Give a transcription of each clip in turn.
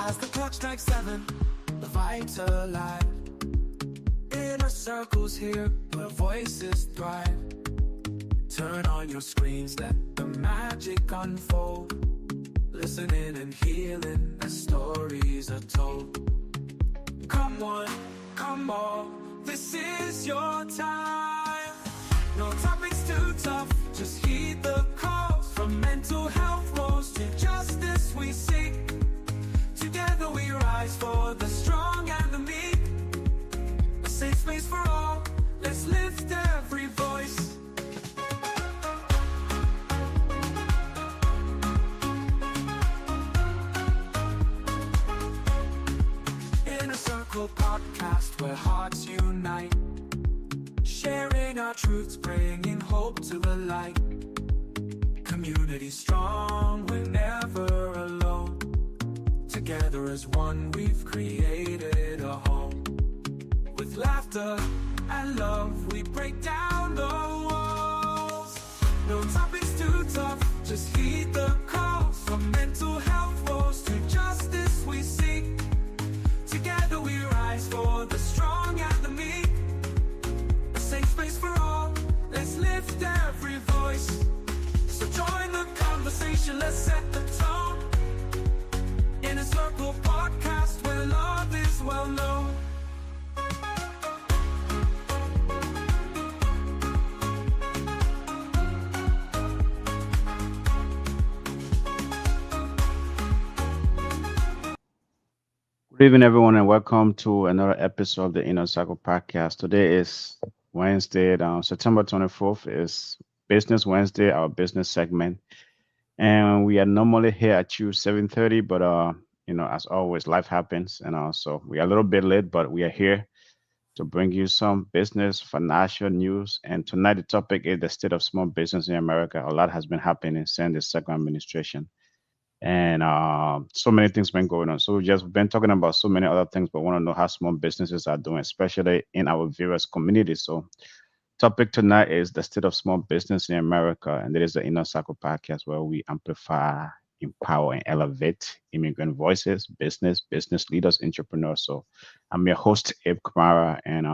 As the clock strikes 7, the vibes are alive. Inner circles here, where voices thrive. Turn on your screens, let the magic unfold. Listening and healing as stories are told. Come on, come on, this is your time. No topics too tough, just heed the calls. From mental health woes to justice we seek. Together we rise for the strong and the meek. A safe space for all, let's lift every voice. Inner Circle podcast where hearts unite. Sharing our truths, bringing hope to the light. Community strong, we're never alone. Together as one, we've created a home. With laughter and love, we break down the walls. No topics too tough, just heed the calls. From mental health woes to justice we seek. Together we rise for the strong and the meek. A safe space for all, let's lift every voice. So join the conversation, let's set the tone. Inner Circle podcast where love is well known. Good evening, everyone, and welcome to another episode of the Inner Circle podcast. Today is Wednesday, September 24th is Business Wednesday, our business segment. And we are normally here at 7:30, but as always, life happens, and so we are a little bit late, but we are here to bring you some business, financial news. And tonight, the topic is the state of small business in America. A lot has been happening since the second administration, and so many things been going on. So we've just been talking about so many other things, but want to know how small businesses are doing, especially in our various communities. So topic tonight is the state of small business in America, and it is the Inner Circle podcast where we amplify, empower, and elevate immigrant voices, business leaders, entrepreneurs. So I'm your host, Abe Kamara, and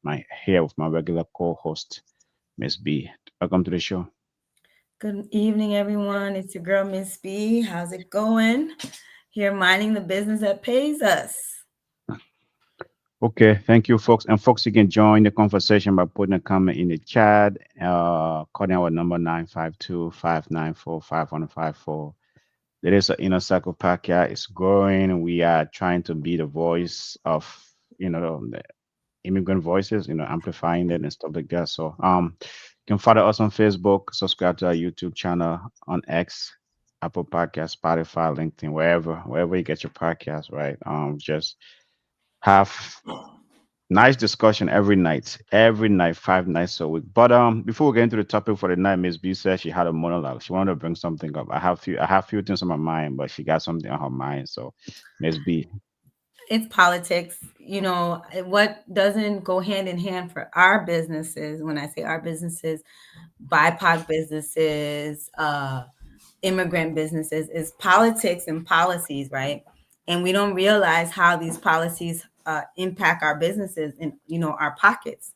my here with my regular co-host, Miss B. Welcome to the show. Good evening, everyone. It's your girl, Miss B. How's it going? Here, minding the business that pays us. Okay, thank you, folks. And folks, you can join the conversation by putting a comment in the chat, calling our number 952-594-5154. There is an Inner Circle podcast. It's growing. We are trying to be the voice of, the immigrant voices, amplifying them and stuff like that. So you can follow us on Facebook, subscribe to our YouTube channel, on X, Apple Podcast, Spotify, LinkedIn, wherever you get your podcast, right? Just have nice discussion every night, 5 nights a week. But before we get into the topic for the night, Miss B said she had a monologue. She wanted to bring something up. I have few things on my mind, but she got something on her mind. So Miss B. It's politics. What doesn't go hand in hand for our businesses, when I say our businesses, BIPOC businesses, immigrant businesses, is politics and policies, right? And we don't realize how these policies impact our businesses and our pockets.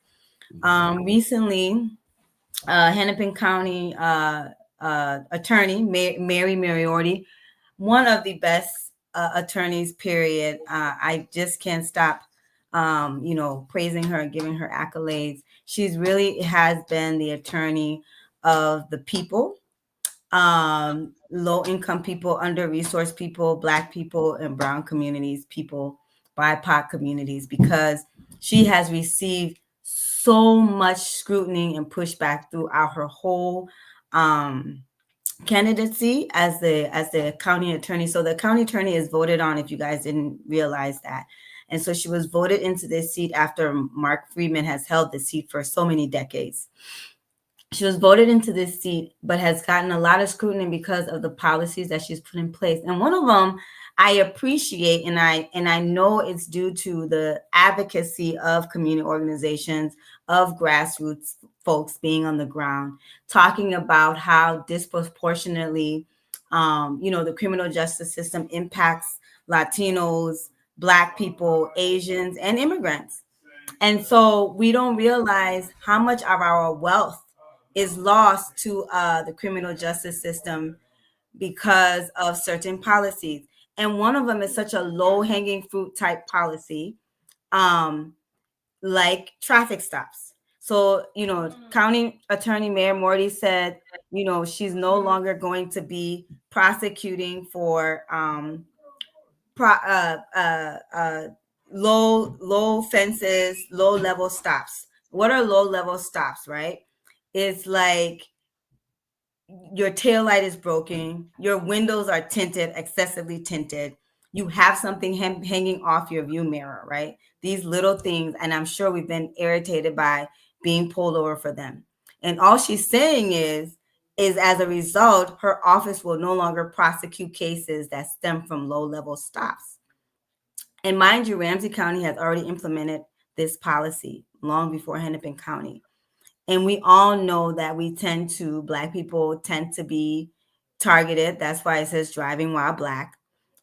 Recently, Hennepin County attorney Mary Moriarty, one of the best attorneys, period. I just can't stop praising her, giving her accolades. She's really has been the attorney of the people, low income people, under-resourced people, Black people, and brown communities, people, BIPOC communities, because she has received so much scrutiny and pushback throughout her whole candidacy as the county attorney. So the county attorney is voted on, if you guys didn't realize that. And so she was voted into this seat after Mark Friedman has held the seat for so many decades. She was voted into this seat, but has gotten a lot of scrutiny because of the policies that she's put in place. And one of them I appreciate, and I know it's due to the advocacy of community organizations, of grassroots folks being on the ground, talking about how disproportionately, the criminal justice system impacts Latinos, Black people, Asians, and immigrants. And so we don't realize how much of our wealth is lost to the criminal justice system because of certain policies. And one of them is such a low hanging fruit type policy, um, like traffic stops. So, County Attorney Mayor Morty said, she's no longer going to be prosecuting for pro, low fences, low level stops. What are low level stops, right? It's like your tail light is broken, your windows are tinted, excessively tinted, you have something hanging off your view mirror, right? These little things, and I'm sure we've been irritated by being pulled over for them. And all she's saying is as a result, her office will no longer prosecute cases that stem from low-level stops. And mind you, Ramsey County has already implemented this policy long before Hennepin County. And we all know that Black people tend to be targeted. That's why it says driving while Black.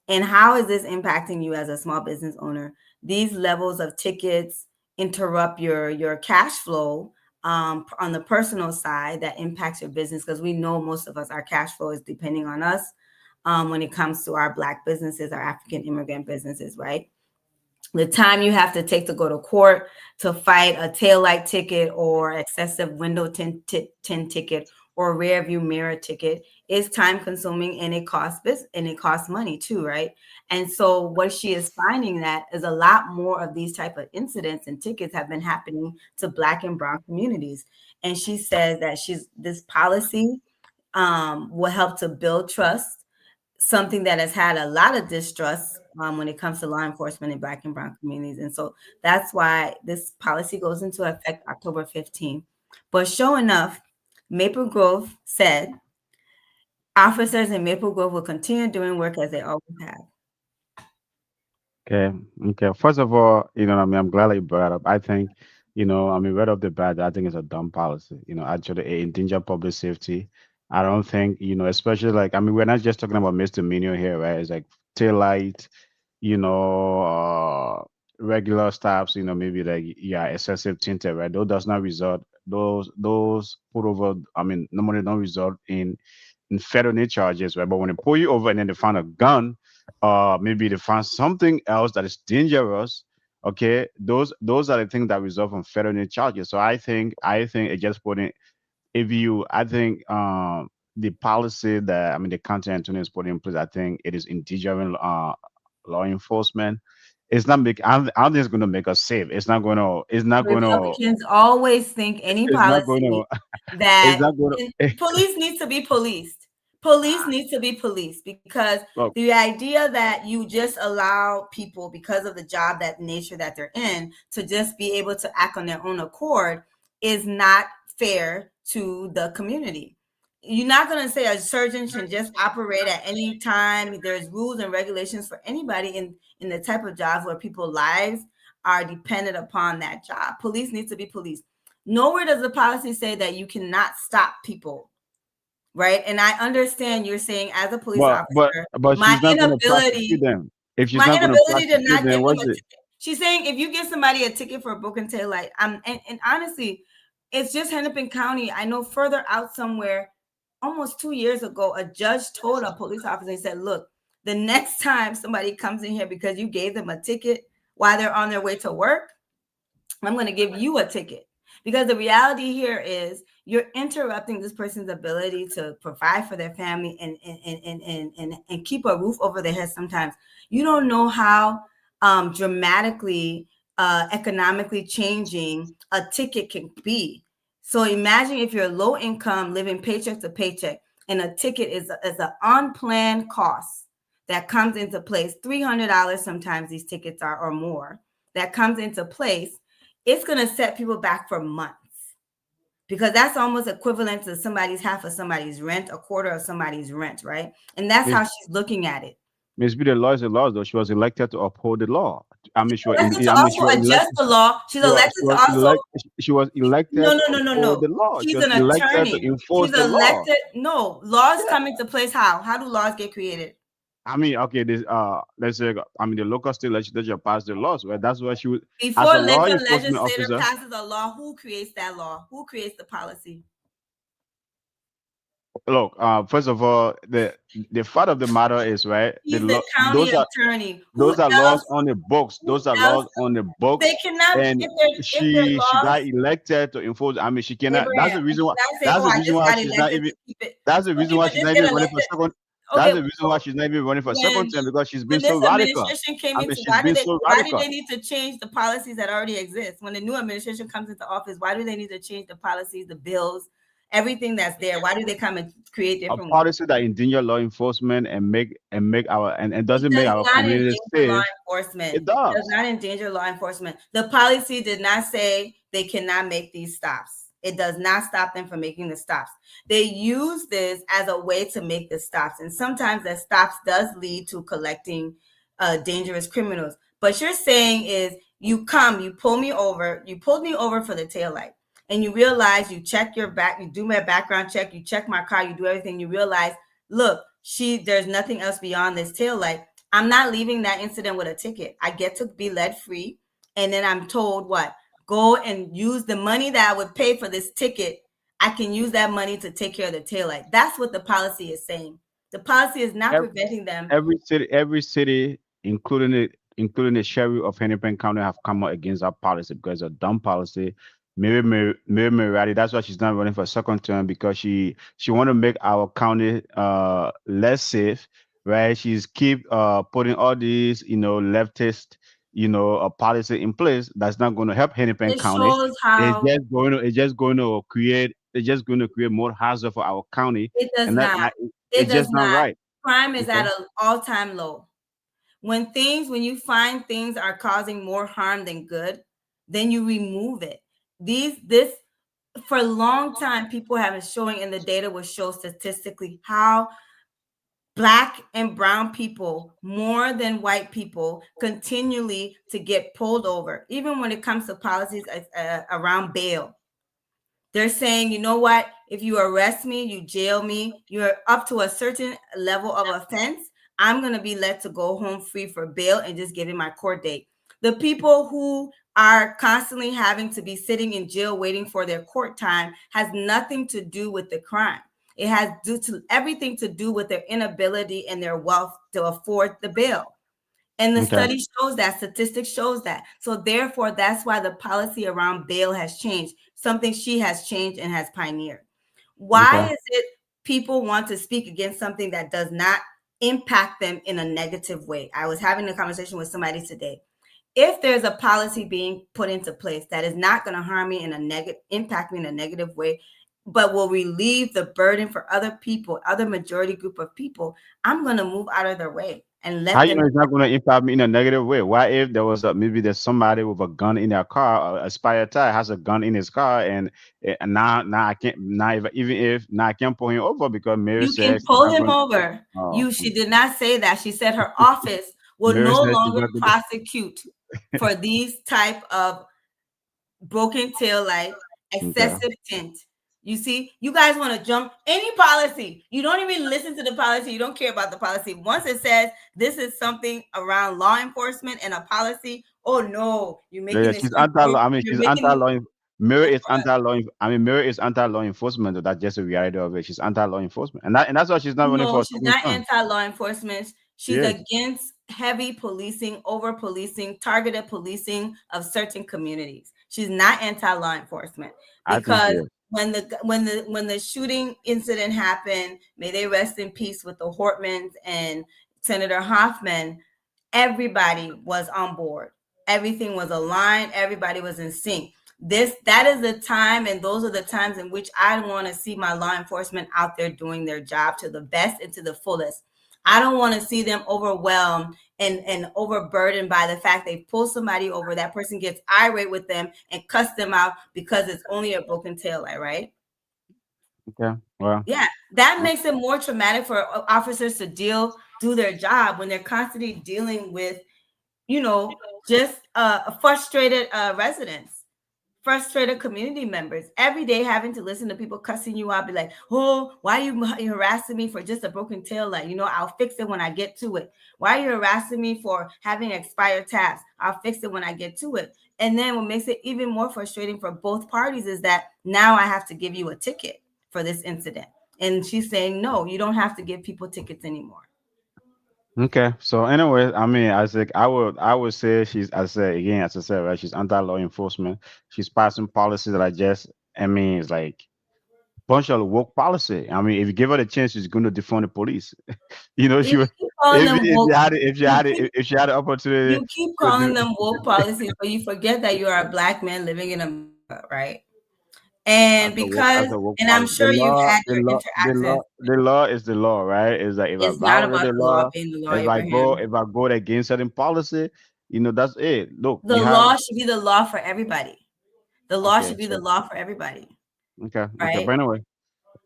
And how is this impacting you as a small business owner? These levels of tickets interrupt your cash flow on the personal side that impacts your business, because we know most of us, our cash flow is depending on us when it comes to our Black businesses, our African immigrant businesses, right? The time you have to take to go to court to fight a taillight ticket or excessive window tint ticket or rear view mirror ticket is time consuming, and it costs money too, right? And so what she is finding that is a lot more of these type of incidents and tickets have been happening to Black and brown communities. And she says that this policy will help to build trust, something that has had a lot of distrust when it comes to law enforcement in Black and brown communities. And so that's why this policy goes into effect October 15th. But sure enough, Maple Grove said officers in Maple Grove will continue doing work as they always have. Okay. First of all, what I mean, I'm glad that you brought it up. I think, I mean, right off the bat, I think it's a dumb policy. Actually, it endanger public safety. I don't think, especially like, I mean, we're not just talking about misdemeanor here, right? It's like tail light, regular stops, maybe like, yeah, excessive tinted, right? Those does not result, those put over, I mean, normally don't result in felony charges, right? But when they pull you over and then they find a gun, maybe they find something else that is dangerous. Okay, those are the things that result from felony charges. So I think it just putting if you I think the policy that I mean the county attorney is putting in place, I think it is endangering law enforcement. It's not make I don't think it's going to make us safe. Republicans always think any it's not going policy to it's that not going to police needs to be policed. Police needs to be policed because look, the idea that you just allow people, because of the job that nature that they're in, to just be able to act on their own accord is not fair to the community. You're not going to say a surgeon should just operate at any time. There's rules and regulations for anybody in the type of jobs where people's lives are dependent upon that job. Police needs to be policed. Nowhere does the policy say that you cannot stop people, right? And I understand you're saying as a police officer, but my she's not going to inability, prosecute them. If she's my not going to inability to prosecute not them, give them what's a it? ticket. She's saying if you give somebody a ticket for a broken tail light, and honestly, it's just Hennepin County. I know further out somewhere, almost 2 years ago, a judge told a police officer, he said, look, the next time somebody comes in here because you gave them a ticket while they're on their way to work, I'm going to give you a ticket. Because the reality here is you're interrupting this person's ability to provide for their family and keep a roof over their head sometimes. You don't know how dramatically economically changing a ticket can be. So imagine if you're low income, living paycheck to paycheck, and a ticket is an unplanned cost that comes into place. $300 sometimes these tickets are, or more, that comes into place. It's going to set people back for months, because that's almost equivalent to half of somebody's rent, a quarter of somebody's rent, right? And that's how she's looking at it. Ms. B, the law is the law, though. She was elected to uphold the law. I mean, she was adjust the law. She's elected to also. She was elected No. the law. She's an attorney. To enforce She's elected. No, laws come into place. How do laws get created? I mean, okay, this let's say, I mean, the local state legislature passed the laws, right? That's what she would, as Before a law local enforcement legislator officer. passes a law, who creates that law? Who creates the policy? Look, first of all, the fact of the matter is, right, He's the county attorney. Who those are laws else? on the books. Who Those are else? laws on the They books, cannot and if their she laws. got elected to enforce. I mean, she cannot. That's Abraham, the and reason why. not say, That's "Oh, the I reason just why got she's not elected to even. keep it." That's the Some reason why people she's just not get even running for elected. second. That's Okay, the reason why she's not even running for second when term, because she's been when so this radical. administration came I mean, into, she's been so why do they radical. need to change the policies that already exist? When the new administration comes into office, why do they need to change the policies, the bills, everything that's there? Why do they come and create A different ones? policy that endanger law enforcement and make our and It doesn't make does our not community endanger law safe. enforcement. It It does does. not endanger law enforcement. The policy did not say they cannot make these stops. It does not stop them from making the stops. They use this as a way to make the stops. And sometimes that stops does lead to collecting dangerous criminals. But you're saying is you pulled me over for the taillight. And you realize you check your back, you do my background check, you check my car, you do everything, you realize, look, there's nothing else beyond this tail light. I'm not leaving that incident with a ticket. I get to be let free. And then I'm told what? Go and use the money that I would pay for this ticket. I can use that money to take care of the tail light. That's what the policy is saying. The policy is not preventing them. Every city, including the sheriff of Hennepin County, have come out against that policy because it's a dumb policy. Mary Mirati, that's why she's not running for a second term, because she want to make our county less safe, right? She's keep putting all these, leftist, policy in place that's not going to help Hennepin It County. shows how It's just going to create more hazard for our county, it does and not. It it's does just not not. right. Crime is Okay. at an all-time low. When you find things are causing more harm than good, then you remove it. This for a long time, people have been showing, and the data will show statistically how Black and brown people, more than white people, continually to get pulled over, even when it comes to policies around bail. They're saying, you know what? If you arrest me, you jail me, you're up to a certain level of offense, I'm going to be let to go home free for bail and just give it my court date. The people who are constantly having to be sitting in jail waiting for their court time has nothing to do with the crime. It has everything to do with their inability and their wealth to afford the bail. And the Okay. study shows that, statistics shows that. So therefore, that's why the policy around bail has changed, something she has changed and has pioneered. Why Okay. is it people want to speak against something that does not impact them in a negative way? I was having a conversation with somebody today. If there's a policy being put into place that is not going to harm me in a negative, impact me in a negative way, but will relieve the burden for other people, other majority group of people, I'm going to move out of their way and How let you them. know it's not going to impact me in a negative way? Why if there was maybe there's somebody with a gun in their car, a spare tire has a gun in his car, and now I can't, now even if now I can't pull him over because Mary You can says she's pull not him going. over. Oh, She did not say that. She said her office will Mary no says she's longer not going. prosecute for these type of broken tail light, Okay. excessive tint. You see, you guys want to jump any policy. You don't even listen to the policy. You don't care about the policy. Once it says this is something around law enforcement and a policy, oh no, you're Yeah, making this. she's anti-law. I mean, You're she's making it. anti-law. Mary is anti-law. I mean, Mary is anti-law enforcement. Though. That's just the reality of it. She's anti-law enforcement, and that's why she's not running No, for a she's second not term. anti-law enforcement. She She's is. against heavy policing, over policing, targeted policing of certain communities. She's not anti-law enforcement I think she because is. when the shooting incident happened, may they rest in peace with the Hortmans and Senator Hoffman, everybody was on board. Everything was aligned, everybody was in sync. That is the time, and those are the times in which I want to see my law enforcement out there doing their job to the best and to the fullest. I don't want to see them overwhelmed and overburdened by the fact they pull somebody over, that person gets irate with them and cuss them out because it's only a broken taillight, right? Okay. Well. Yeah, that makes it more traumatic for officers to do their job when they're constantly dealing with, just frustrated residents, frustrated community members every day having to listen to people cussing you out, be like, oh, why are you harassing me for just a broken tail light? I'll fix it when I get to it. Why are you harassing me for having expired tabs? I'll fix it when I get to it. And then what makes it even more frustrating for both parties is that now I have to give you a ticket for this incident. And she's saying, no, you don't have to give people tickets anymore. Okay. So anyway, I mean, I would say she's, as I said again, as I said, right, she's anti-law enforcement. She's passing policies that I mean, it's like bunch of woke policy. I mean, if you give her the chance, she's going to defund the police. You She would, keep calling them if woke. you had it, You keep if she had the opportunity you keep to calling do, them woke policies, but you forget that you are a black man living in America, right? And as because, a woke and I'm policy, sure you've had your interactions. the law is the law, right? It's like if I It's not violate about the the law law, being the law, Abraham. if I go against certain policy, that's it. Look, The we have law should be the law for everybody. The law okay, should be the so law for everybody, okay, right? but anyway.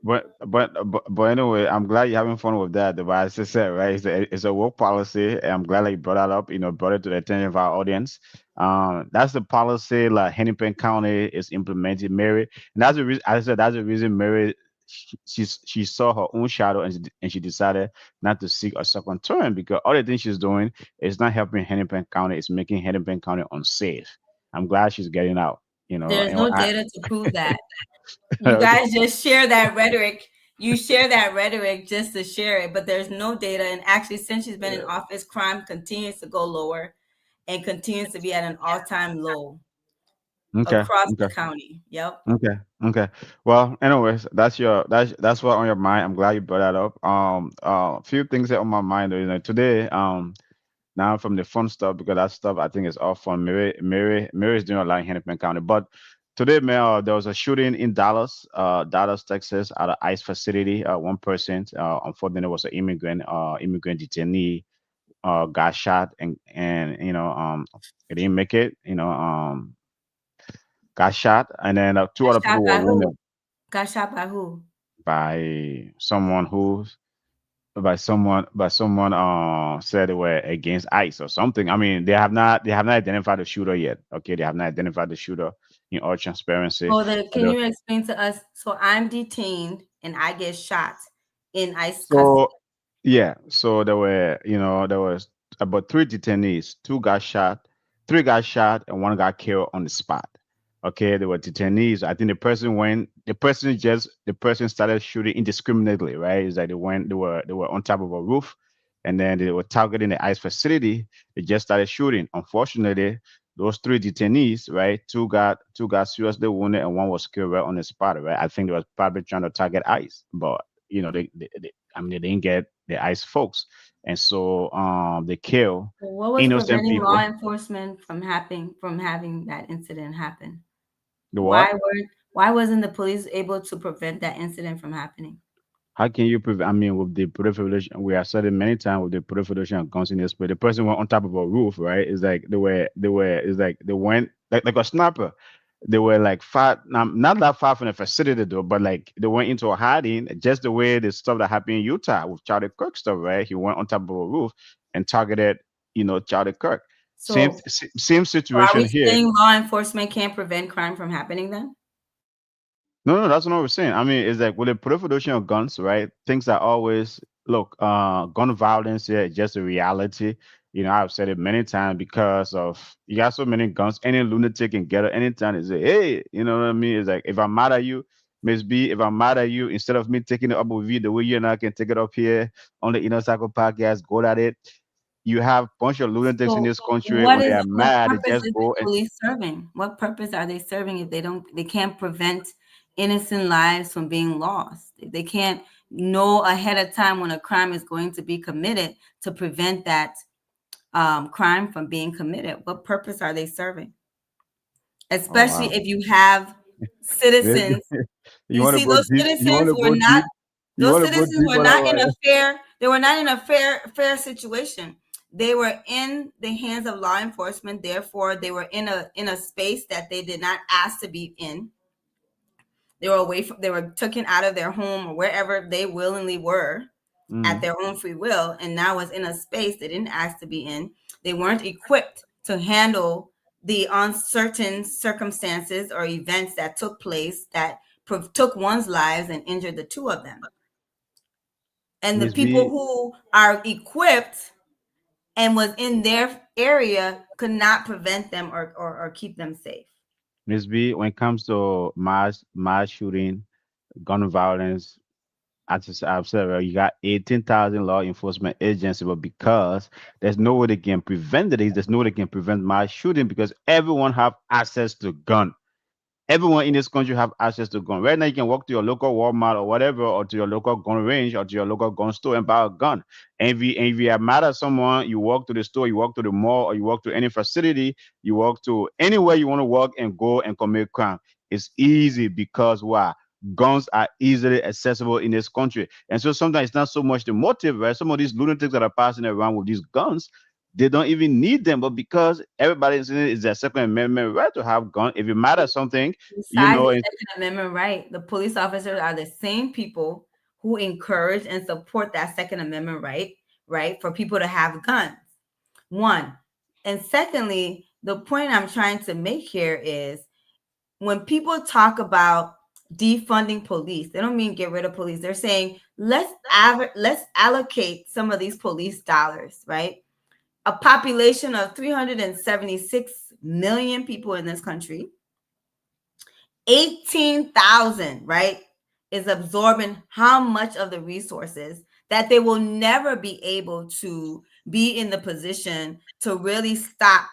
But anyway, I'm glad you're having fun with that. But as I said, right, it's a work policy. And I'm glad that you brought that up. Brought it to the attention of our audience. That's the policy like Hennepin County is implementing Mary, and that's the reason. As I said, that's the reason Mary she saw her own shadow and she decided not to seek a second term because all the things she's doing is not helping Hennepin County. It's making Hennepin County unsafe. I'm glad she's getting out. There's And no data to prove that. You guys just share that rhetoric. You share that rhetoric just to share it, but there's no data. And actually, since she's been in office, crime continues to go lower and continues to be at an all-time low okay, across the okay. county. Yep. Okay. Okay. Well, anyways, that's what on your mind. I'm glad you brought that up. A few things that on my mind. Today, now from the fun stuff because that stuff I think is all fun. Mary is doing a lot in Hennepin County, but today, man, there was a shooting in Dallas, Texas, at an ICE facility. One person, unfortunately, was an immigrant detainee, got shot and he didn't make it. Got shot, and then two Got other shot people were by who? wounded Got shot by who? by someone who by someone said they were against ICE or something. I mean, they have not identified the shooter yet. Okay, they have not identified the shooter in all transparency. Can you explain to us? So I'm detained and I get shot in ICE custody. So yeah, so there was about three detainees. Three got shot, and one got killed on the spot. Okay, they were detainees. I think the person started shooting indiscriminately, right? It's like they were on top of a roof, and then they were targeting the ICE facility. They just started shooting. Unfortunately, those three detainees, right? Two got seriously wounded, and one was killed right on the spot, right? I think they was probably trying to target ICE, but I mean, they didn't get the ICE folks, and so they kill What was innocent preventing law people. enforcement from having that incident happen? The Why what? were why wasn't the police able to prevent that incident from happening? How can you prevent? I mean, with the proliferation, we have said it many times with the proliferation of guns in this place. The person went on top of a roof, right? It's like it's like they went like a sniper. They were like far, not that far from the facility though, but like they went into a hiding, just the way the stuff that happened in Utah with Charlie Kirk stuff, right? He went on top of a roof and targeted, Charlie Kirk. Same So, same so are situation we here. saying law enforcement can't prevent crime from happening then? No, no, that's not what we're saying. I mean, it's like with the proliferation of guns, right? Things are always look, gun violence here is just a reality. I've said it many times because of you got so many guns, any lunatic can get it anytime and say, hey, you know what I mean? It's like if I'm mad at you, Miss B, if I'm mad at you, instead of me taking it up with you the way you and I can take it up here on the Inner Cycle podcast, go at it. You have a bunch of lunatics in So this country when they are what mad, they purpose just is the go and police serving? What purpose are they serving if they can't prevent innocent lives from being lost? If they can't know ahead of time when a crime is going to be committed to prevent that crime from being committed. What purpose are they serving? oh Especially wow. if you have citizens. You You want to see, go deep? You want to go deep? You those want to go citizens deep were on that not in one? a fair, they were not in a fair situation. They were in the hands of law enforcement, therefore they were in a space that they did not ask to be in. They were taken out of their home or wherever they willingly were at Mm, their own free will, and now was in a space they didn't ask to be in. They weren't equipped to handle the uncertain circumstances or events that took place that took one's lives and injured the two of them. And the Miss people B, who are equipped and was in their area could not prevent them or keep them safe. Miss B, when it comes to mass shooting, gun violence, as I've said, well, you got 18,000 law enforcement agencies, but because there's no way they can prevent it, there's no way they can prevent mass shooting because everyone have access to gun. Everyone in this country have access to gun. Right now, you can walk to your local Walmart or whatever, or to your local gun range, or to your local gun store and buy a gun. And if you are mad at someone, you walk to the store, you walk to the mall, or you walk to any facility, you walk to anywhere you want to walk and go and commit crime. It's easy because why? Guns are easily accessible in this country. And so sometimes it's not so much the motive, right? Some of these lunatics that are passing around with these guns, they don't even need them, but because everybody is in it, is their Second Amendment right to have gun. If you matter something, you Besides know, the Second Amendment right, the police officers are the same people who encourage and support that Second Amendment right, for people to have guns. One. And secondly, the point I'm trying to make here is when people talk about defunding police, they don't mean get rid of police. They're saying let's allocate some of these police dollars, right? A population of 376 million people in this country, 18,000, right, is absorbing how much of the resources that they will never be able to be in the position to really stop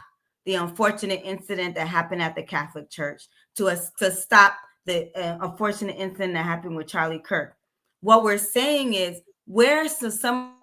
the unfortunate incident that happened at the Catholic Church, to stop the unfortunate incident that happened with Charlie Kirk. What we're saying is where some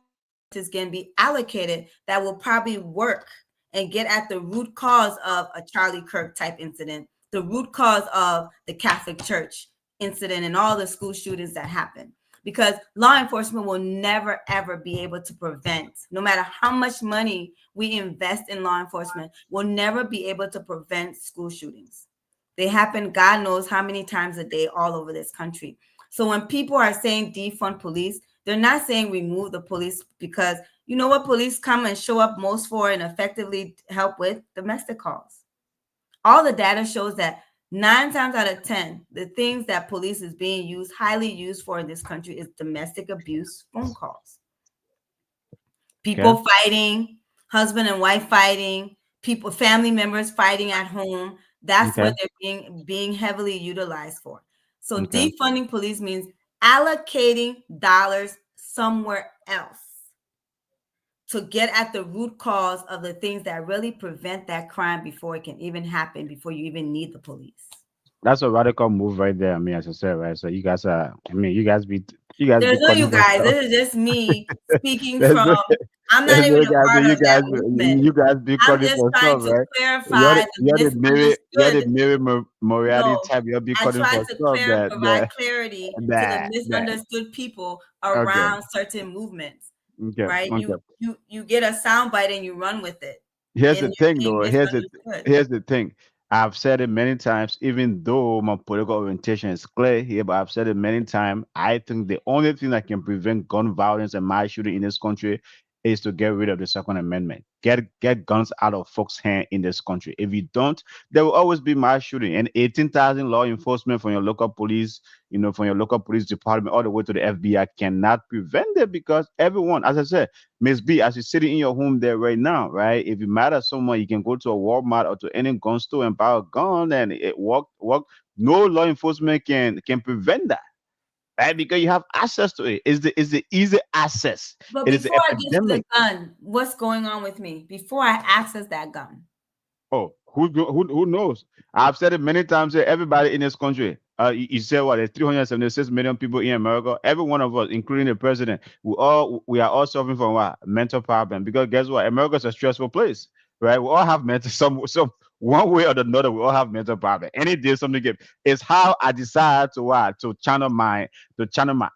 is going to be allocated that will probably work and get at the root cause of a Charlie Kirk type incident, the root cause of the Catholic Church incident and all the school shootings that happen. Because law enforcement will never, ever be able to prevent, no matter how much money we invest in law enforcement, will never be able to prevent school shootings. They happen, God knows how many times a day all over this country. So when people are saying defund police, they're not saying remove the police, because you know what police come and show up most for and effectively help with? Domestic calls. All the data shows that 9 times out of 10, the things that police is being used, highly used for in this country, is domestic abuse phone calls. People fighting, husband and wife fighting, people, family members fighting at home. That's what they're being heavily utilized for. So defunding police means allocating dollars somewhere else to get at the root cause of the things that really prevent that crime before it can even happen, before you even need the police. That's a radical move right there. I mean, as I said, right? So you guys are, I mean, you guys be There's no calling you for guys. stuff. This is just me speaking There's from. no, I'm not there's even no a guys, part you of that guys, movement. you guys be I'm calling just for trying stuff, to right? clarify the You're the misunderstood. Mary Moriarty No, type. You'll be I calling try for to stuff provide clarity to the that. misunderstood people Okay, around certain movements. okay, Right? okay. You get a soundbite and you run with it, Here's and the you're thing, being though. misunderstood. Here's the thing. I've said it many times, even though my political orientation is clear here, but I've said it many times. I think the only thing that can prevent gun violence and mass shooting in this country is to get rid of the Second Amendment. Get guns out of folks' hand in this country. If you don't, there will always be mass shooting. And 18,000 law enforcement from your local police, from your local police department all the way to the FBI cannot prevent it because everyone, as I said, Miss B, as you're sitting in your home there right now, right? If you matter someone, you can go to a Walmart or to any gun store and buy a gun and it work. No law enforcement can prevent that, right? Because you have access to it. It's the easy access. But It is the before I get to the epidemic. gun, what's going on with me? Before I access that gun, Oh, who knows? I've said it many times. Everybody in this country, you said what? There's 376 million people in America. Every one of us, including the president, we are all suffering from what? Mental problem. Because guess what? America is a stressful place, right? We all have mental some one way or another. We all have mental problem. Any day something get. It's how I decide to what to channel my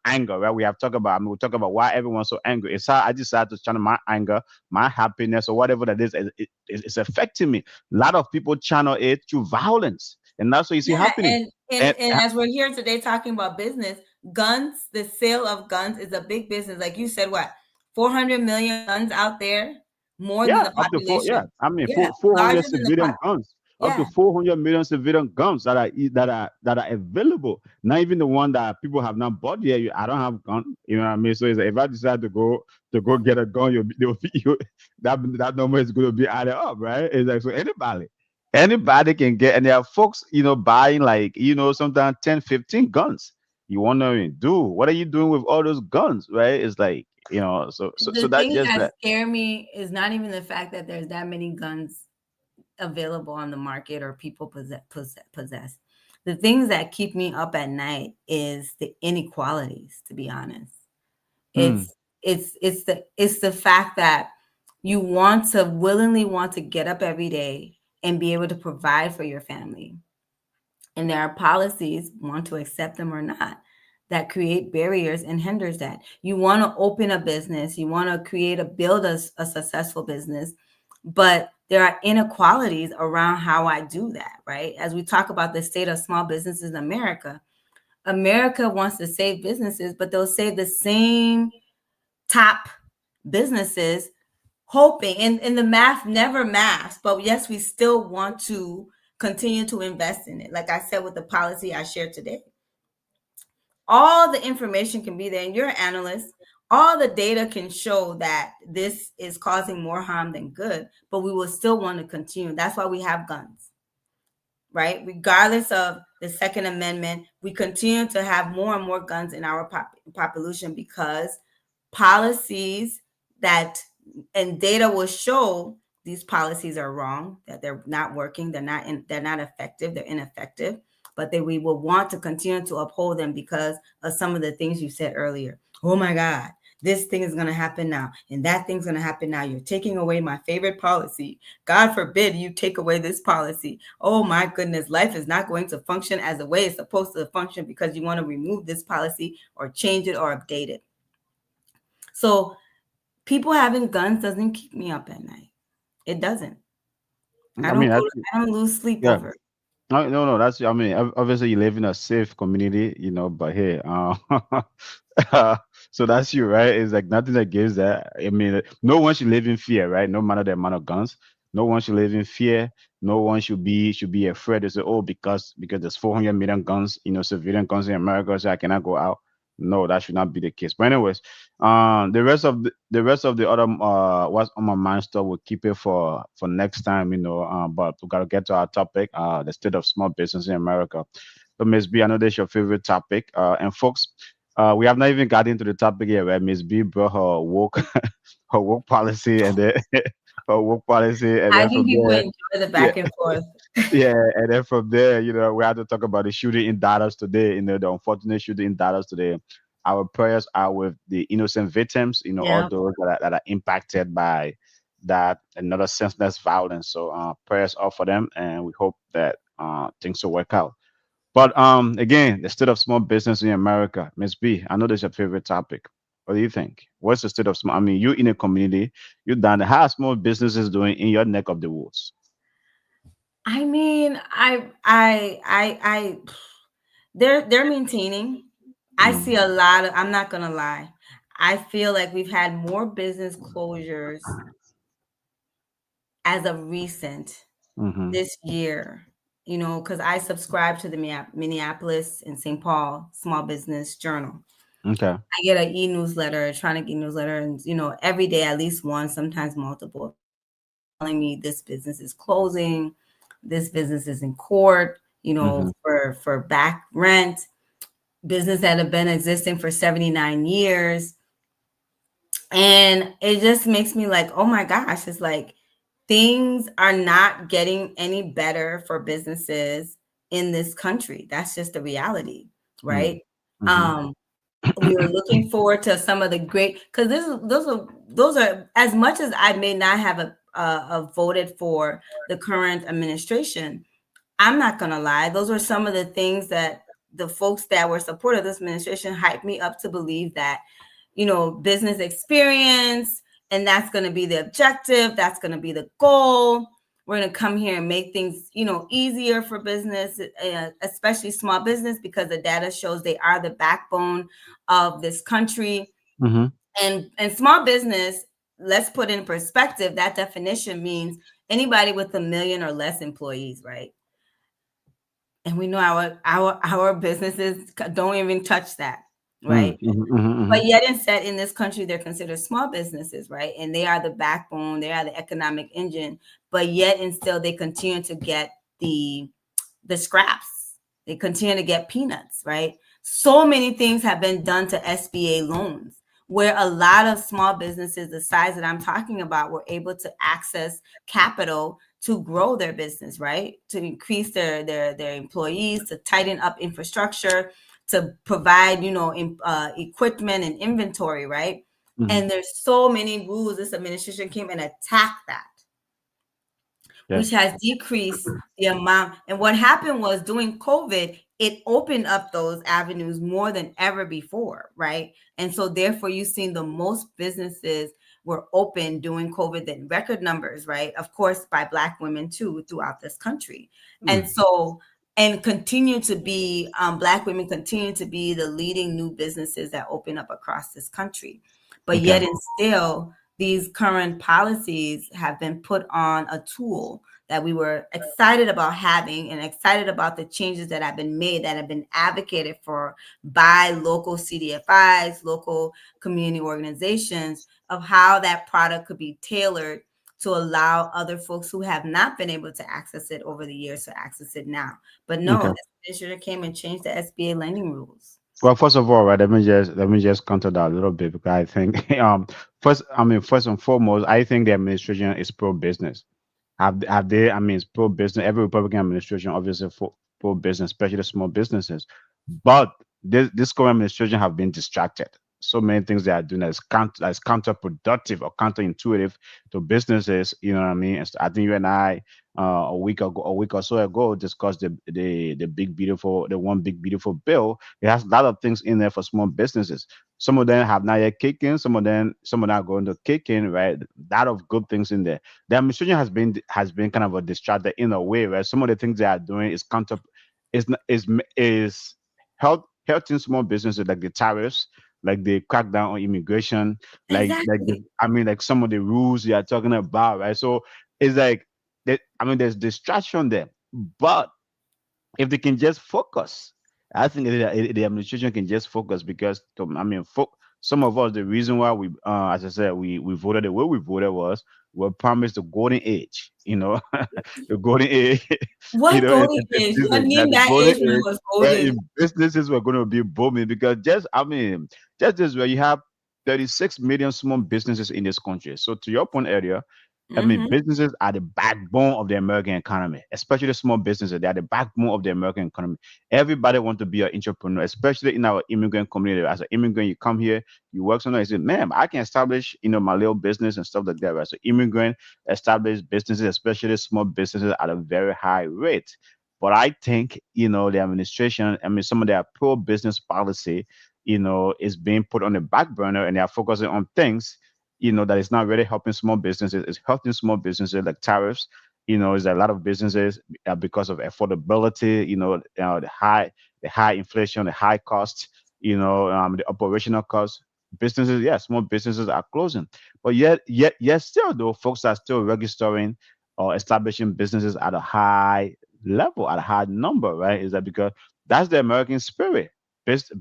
anger, right? We have talked about. I mean, we talk about why everyone's so angry. It's how I decide to channel my anger, my happiness, or whatever that is. It's affecting me. A lot of people channel it through violence, and that's what you see yeah, happening. and as we're here today talking about business, guns, the sale of guns is a big business. Like you said, what 400 million guns out there, more than Yeah, the up to four. Yeah, population. I mean, Yeah, 400 larger than the civilian guns. up to Yeah. 400 million civilian guns that are available. Not even the one that people have not bought yet. I don't have gun. You know what I mean? So it's like, if I decide to go get a gun, that number is going to be added up, right? It's like, so anybody can get, and there are folks, buying like, sometimes 10, 15 guns. You wonder, dude, what are you doing with all those guns, right? It's like, so The that things just that that. scare me is not even the fact that there's that many guns available on the market or people possess. The things that keep me up at night is the inequalities, to be honest. Hmm. It's the fact that you willingly want to get up every day and be able to provide for your family. And there are policies, want to accept them or not, that create barriers and hinders that. You want to open a business, you want to build a successful business, but there are inequalities around how I do that, right? As we talk about the state of small businesses in America, America wants to save businesses, but they'll save the same top businesses, hoping, and the math never maths, but yes, we still want to continue to invest in it. Like I said, with the policy I shared today, all the information can be there, and you're an analyst. All the data can show that this is causing more harm than good, but we will still want to continue. That's why we have guns, right? Regardless of the Second Amendment, we continue to have more and more guns in our population because policies that, and data will show these policies are wrong, that they're not working, they're not effective, they're ineffective, but we will want to continue to uphold them because of some of the things you said earlier. Oh my God, this thing is going to happen now, and that thing's going to happen now. You're taking away my favorite policy. God forbid you take away this policy. Oh my goodness, life is not going to function as the way it's supposed to function because you want to remove this policy or change it or update it. So people having guns doesn't keep me up at night. It doesn't. I I mean, don't lose sleep yeah. over it. No, no, no. I mean, obviously you live in a safe community, but hey, so that's you, right? It's like nothing that gives that. I mean, no one should live in fear, right? No matter the amount of guns, no one should live in fear. No one should be afraid to say, oh, because there's 400 million guns, civilian guns in America, so I cannot go out. No, that should not be the case. But anyways, the rest of the other what's on my mind stuff, we'll keep it for next time, but we gotta get to our topic, the state of small business in America. So Miss B, I know that's your favorite topic, and folks, we have not even got into the topic yet, right? Miss B brought her work her work policy, and then her work policy, and I then think from people there, enjoy the yeah, back and forth. yeah, and then from there, we had to talk about the shooting in Dallas today, the unfortunate shooting in Dallas today. Our prayers are with the innocent victims, all Yeah. those that are impacted by that another senseless violence. So prayers are for them, and we hope that things will work out. But again, the state of small business in America, Miss B, I know that's your favorite topic. What do you think? What's the state of small? I mean, you in a community, you done. How are small businesses doing in your neck of the woods? I mean, they're maintaining. I see Mm, a lot of, I'm not gonna lie. I feel like we've had more business closures as of recent mm-hmm. this year, because I subscribe to the Minneapolis and St. Paul Small Business Journal. Okay. I get an e-newsletter, electronic e-newsletter, and every day at least one, sometimes multiple, telling me this business is closing, this business is in court, Mm-hmm. for back rent, business that have been existing for 79 years. And it just makes me like, oh my gosh, it's like things are not getting any better for businesses in this country. That's just the reality, right? Mm-hmm. Um, we were looking forward to some of the great, because those are as much as I may not have voted for the current administration. I'm not gonna lie; those were some of the things that the folks that were supportive of this administration hyped me up to believe that, business experience, and that's going to be the objective. That's going to be the goal. We're going to come here and make things, easier for business, especially small business, because the data shows they are the backbone of this country. Mm-hmm. And small business, let's put in perspective, that definition means anybody with 1 million or less employees, right? And we know our businesses don't even touch that, right? But yet instead in this country, they're considered small businesses, right? And they are the backbone, they are the economic engine, but yet and still they continue to get the scraps. They continue to get peanuts, right? So many things have been done to SBA loans where a lot of small businesses, the size that I'm talking about, were able to access capital to grow their business, right? To increase their employees, to tighten up infrastructure, to provide, equipment and inventory, right? And there's so many rules. This administration came and attacked that, which has decreased the amount. And what happened was during COVID, it opened up those avenues more than ever before, right? And so therefore you've seen the most businesses were open during COVID in record numbers, right? Of course, by Black women too, throughout this country. And so, and continue to be, Black women continue to be the leading new businesses that open up across this country. But yet and still, these current policies have been put on a tool that we were excited about having and excited about the changes that have been made, that have been advocated for by local CDFIs, local community organizations, of how that product could be tailored to allow other folks who have not been able to access it over the years to access it now. But no, this administration came and changed the SBA lending rules. Well, first of all, right, let me just counter that a little bit because I think first and foremost, I think the administration is pro business. Have they? I mean, it's pro business. Every Republican administration, obviously, for pro business, especially small businesses. But this current administration have been distracted. So many things they are doing that's counterproductive or counterintuitive to businesses. You know what I mean? I think you and I a week or so ago discussed the big beautiful the one big beautiful bill. It has a lot of things in there for small businesses. Some of them have not yet kicked in. Some are not going to kick in. Right? A lot of good things in there. The administration has been kind of a distracted in a way, right? Some of the things they are doing is is helping small businesses like the tariffs, like the crackdown on immigration, Exactly. like some of the rules you are talking about, right? So it's like there's distraction there, but if they can just focus, I think the administration can just focus because some of us, the reason why as I said, we voted the way we voted was we're promised the golden age, the golden age, What golden in age? I business, that mean, the that golden age when it age was where golden. in businesses were going to be booming because just this where you have 36 million small businesses in this country. So to your point earlier, businesses are the backbone of the American economy, especially the small businesses. They are the backbone of the American economy. Everybody wants to be an entrepreneur, especially in our immigrant community. As an immigrant, you come here, you work somewhere, you say, "Man, I can establish, my little business and stuff like that." Right? So immigrant established businesses, especially small businesses, at a very high rate. But I think, the administration, some of their pro-business policy, is being put on the back burner, and they are focusing on things that is not really helping small businesses. It's hurting small businesses like tariffs. Is a lot of businesses because of affordability. The high inflation, the high cost. The operational costs. Businesses, yeah, small businesses are closing, but yet still though, folks are still registering or establishing businesses at a high level, at a high number, right? Is that because that's the American spirit?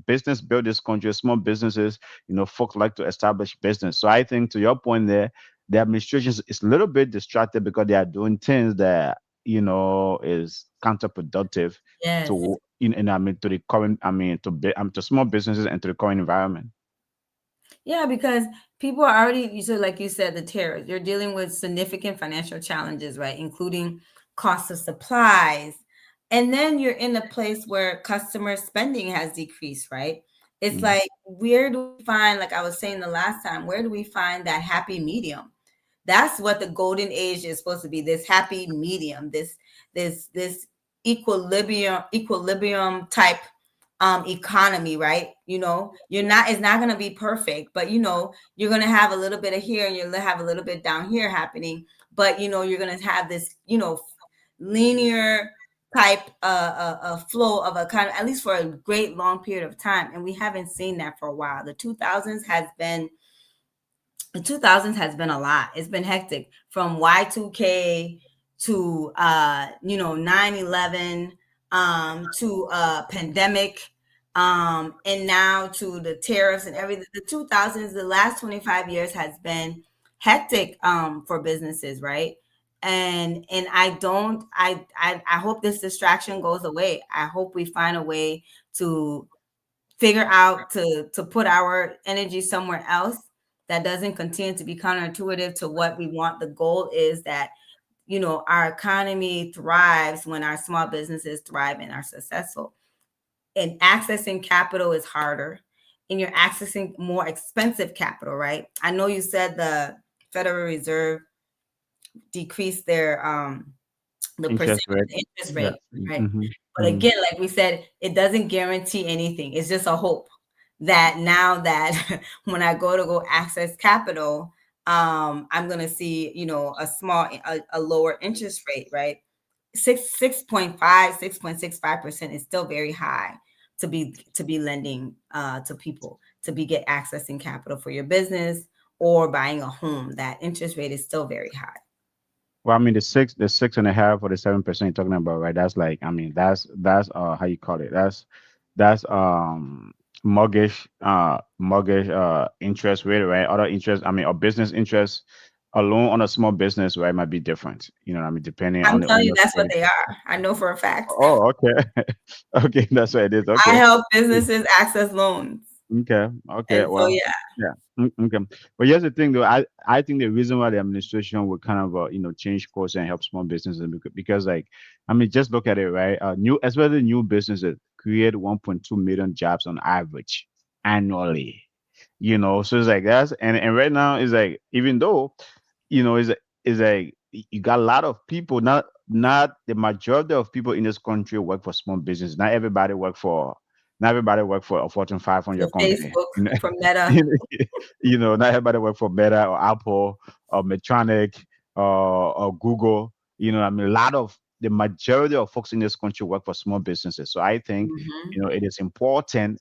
Business build this country, small businesses, folks like to establish business. So I think to your point there, the administration is a little bit distracted because they are doing things that is counterproductive Yes. to to the current to small businesses and to the current environment. Yeah, because people are already, so like you said, the tariffs, you're dealing with significant financial challenges, right? Including cost of supplies. And then you're in a place where customer spending has decreased, right? It's like, where do we find, like I was saying the last time, where do we find that happy medium? That's what the golden age is supposed to be, this happy medium, this equilibrium type economy, right? It's not going to be perfect, but you're going to have a little bit of here and you'll have a little bit down here happening, but you're going to have this linear type flow of a kind of, at least for a great long period of time, and we haven't seen that for a while. The 2000s has been the 2000s has been a lot. It's been hectic from Y2K to 9/11 to pandemic and now to the tariffs and everything. The 2000s, the last 25 years has been hectic for businesses, right? And I hope this distraction goes away. I hope we find a way to figure out to put our energy somewhere else that doesn't continue to be counterintuitive to what we want. The goal is that our economy thrives when our small businesses thrive and are successful. And accessing capital is harder, and you're accessing more expensive capital, right? I know you said the Federal Reserve decreased their the percent Interest rate. interest Yeah. rate, right? Mm-hmm. But Mm-hmm. again, like we said, it doesn't guarantee anything. It's just a hope that now that when I go access capital, I'm gonna see, a lower interest rate, right? 6.65% is still very high to be lending to people to be get accessing capital for your business or buying a home. That interest rate is still very high. Well, I mean, the 6.5 or the 7% you're talking about, right? That's like, I mean, that's how you call it. That's mortgage interest rate, right? Other interest, I mean, or business interest, a loan on a small business, right, might be different. You know what I mean, depending I'm on the telling you, owner's that's what credit. they are. I know for a fact. Oh, okay. Okay, that's what it is. I Okay. help businesses access loans. Okay. Okay. And so, Well, yeah, yeah. Okay. But here's the thing, though. I think the reason why the administration would kind of change course and help small businesses because like I mean just look at it, right? New especially new businesses create 1.2 million jobs on average annually. So it's like that's and right now it's like even though is like you got a lot of people, not the majority of people in this country work for small business. Not everybody work for a Fortune for 500 company. Facebook, for Meta. You not everybody work for Meta or Apple or Medtronic or Google. I mean, a lot of the majority of folks in this country work for small businesses. So I think, Mhm. it is important,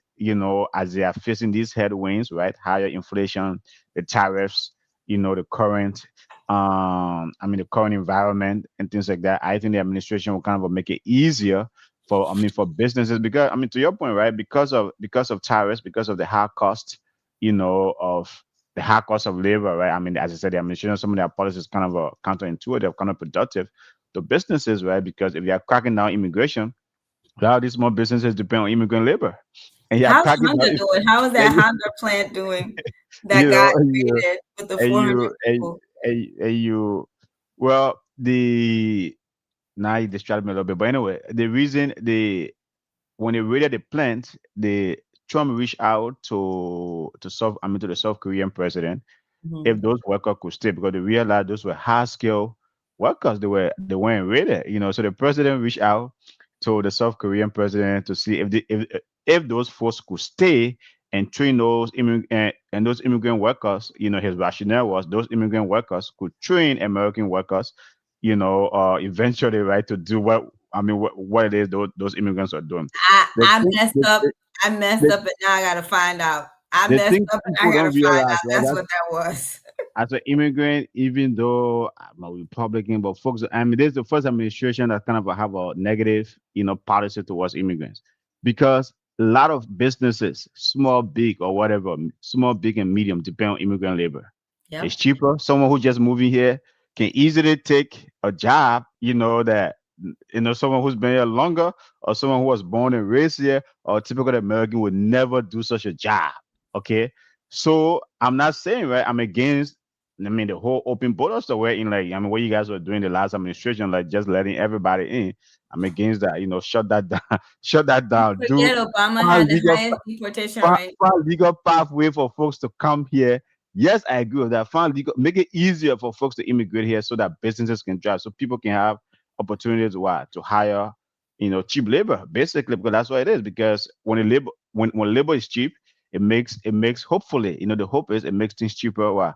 as they are facing these headwinds, right? Higher inflation, the tariffs, the current, I mean, the current environment and things like that. I think the administration will kind of make it easier for businesses because I mean to your point, right? Because of tariffs, because of the high cost, of the high cost of labor, right? I mean, as I said, the administration, some of their policies kind of counterintuitive, counterproductive to businesses, right? Because if they are cracking down immigration, a lot of these small businesses depend on immigrant labor, and you are How's cracking down, Honda doing? How is and that Honda plant doing that you got know, you created with the and 400 you people? and you, well, the now you distracted me a little bit, but anyway, the reason when they raided the plant, the Trump reached out to the South Korean president if Mhm. those workers could stay because they realized those were high skill workers. They weren't raided, So the president reached out to the South Korean president to see if those folks could stay and train and those immigrant workers. His rationale was those immigrant workers could train American workers. Eventually, right, to do what it is those immigrants are doing. I The I thing, messed the, up. I messed the, up, and now I gotta find out. I the messed thing up, and I people gotta don't find realize, out. right? That's what that was. As an immigrant, even though I'm a Republican, but folks, I mean, this is the first administration that kind of have a negative, policy towards immigrants, because a lot of businesses, small, big, or whatever, small, big, and medium, depend on immigrant labor. It's Yep. cheaper. Someone who just moving here can easily take a job, that someone who's been here longer, or someone who was born and raised here, or a typical American would never do such a job. Okay, so I'm not saying, right, I'm against. I mean, the whole open borders the way in, like, I mean, what you guys were doing the last administration, like just letting everybody in. I'm against that. Shut that down. Shut that down. Do Forget Obama find had the legal highest deportation find, rate. find legal pathway for folks to come here. Yes, I agree with that. Find legal, make it easier for folks to immigrate here so that businesses can drive, so people can have opportunities to hire, cheap labor, basically, because that's what it is. Because when labor is cheap, it makes hopefully, the hope is it makes things cheaper. Why?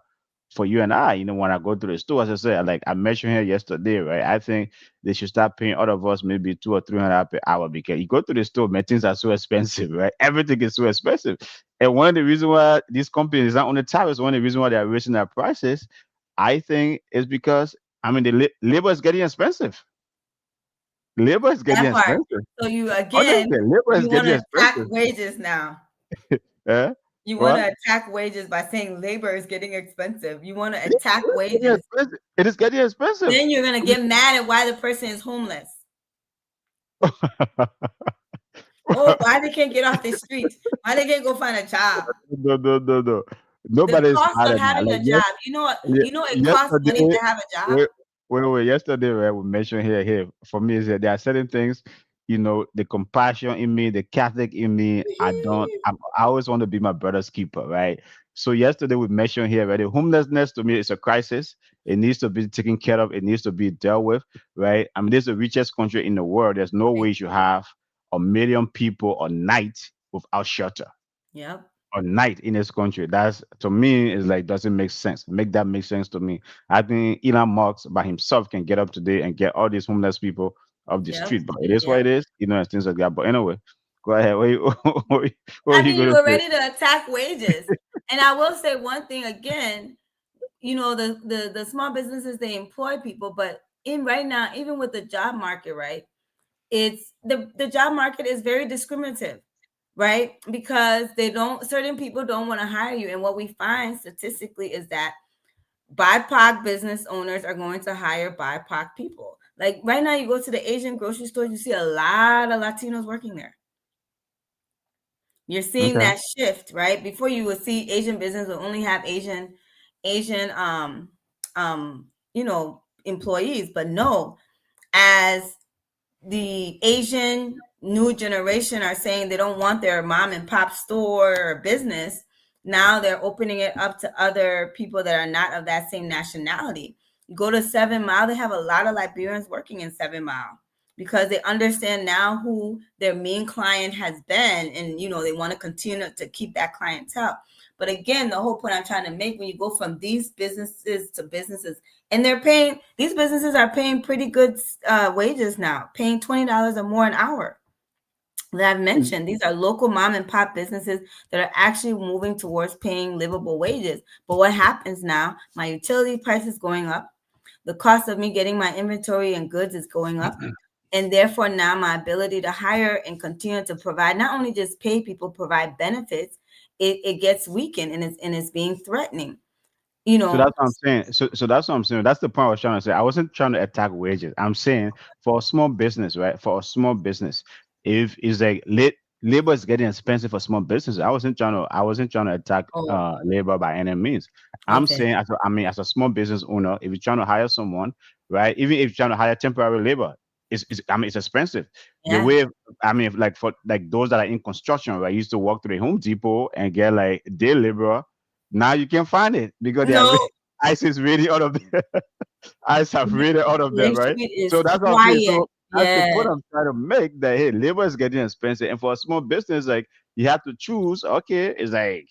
for you and I, when I go to the store, as I said, like I mentioned here yesterday, right? I think they should start paying all of us maybe 200 or 300 per hour because you go to the store, man, things are so expensive, right? Everything is so expensive. And one of the reasons why these companies are on the tariffs, one of the reasons why they're raising their prices, I think, is because the labor is getting expensive. Labor is getting That part. expensive. So you Honestly, again, labor is you want getting to attack expensive. wages now. Yeah. You want What? to attack wages by saying labor is getting expensive. You want to It attack is getting wages. expensive. It is getting expensive. Then you're gonna get mad at why the person is homeless. Oh, why they can't get off the street? Why they can't go find a job? No, no, no, no. The Nobody is cost mad of at that. having Like a job. You know what? ye- You know it costs money yesterday, to have a job. wait, wait. Yesterday, right, we mentioned here. For me, is that there are certain things, the compassion in me, the Catholic in me. I always want to be my brother's keeper, right? So yesterday we mentioned here, right? The homelessness to me is a crisis. It needs to be taken care of. It needs to be dealt with, right? This is the richest country in the world. There's no way you should have 1 million people a night without shelter Yep. or night in this country. That's to me is like doesn't make sense. Make that make sense to me. I think Elon Musk by himself can get up today and get all these homeless people off the Yep. street. But it is what Yep. it is, and things like that. But anyway, go ahead. What are I you think you gonna were say? ready to attack wages. And I will say one thing again, the small businesses, they employ people, but in right now, even with the job market, right? It's the job market is very discriminative, right? Because certain people don't want to hire you. And what we find statistically is that BIPOC business owners are going to hire BIPOC people. Like right now, you go to the Asian grocery stores, you see a lot of Latinos working there. You're seeing Okay. that shift, right? Before you would see Asian business would only have Asian employees, but no, as the Asian new generation are saying they don't want their mom and pop store or business, now they're opening it up to other people that are not of that same nationality. You go to 7 Mile, they have a lot of Liberians working in 7 Mile because they understand now who their main client has been, and they want to continue to keep that clientele. But again, the whole point I'm trying to make, when you go from these businesses to businesses, and these businesses are paying pretty good wages now, paying $20 or more an hour. That I've mentioned, these are local mom and pop businesses that are actually moving towards paying livable wages. But what happens now? My utility price is going up. The cost of me getting my inventory and goods is going up. And therefore now my ability to hire and continue to provide, not only just pay people, provide benefits, it gets weakened, and it's being threatening. So that's what I'm saying. So that's what I'm saying. That's the point I was trying to say. I wasn't trying to attack wages. I'm saying for a small business, right? For a small business, if it's like labor is getting expensive for small businesses, I wasn't trying to attack Oh, labor by any means. I'm okay. saying as a small business owner, if you're trying to hire someone, right? Even if you're trying to hire temporary labor, it's expensive. The Yeah. way if, like for like those that are in construction, right? Used to walk to the Home Depot and get like day labor. Now you can find it because they are No, ICE is really out of them. ICE have really out of them, Lake right? Street is So that's what I'm saying. quiet. So that's the Yeah. point I'm trying to make that hey, labor is getting expensive. And for a small business, like you have to choose, okay, it's like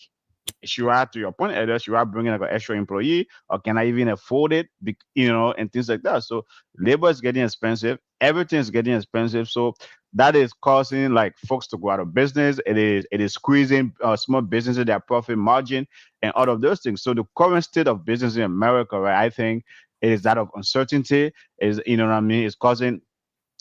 should I, to your point, Edo, should I bring in like an extra employee or can I even afford it? And things like that. So labor is getting expensive. Everything is getting expensive. So that is causing like folks to go out of business. It is squeezing small businesses, their profit margin and all of those things. So the current state of business in America, right? I think it is that of uncertainty. Is what I mean? It's causing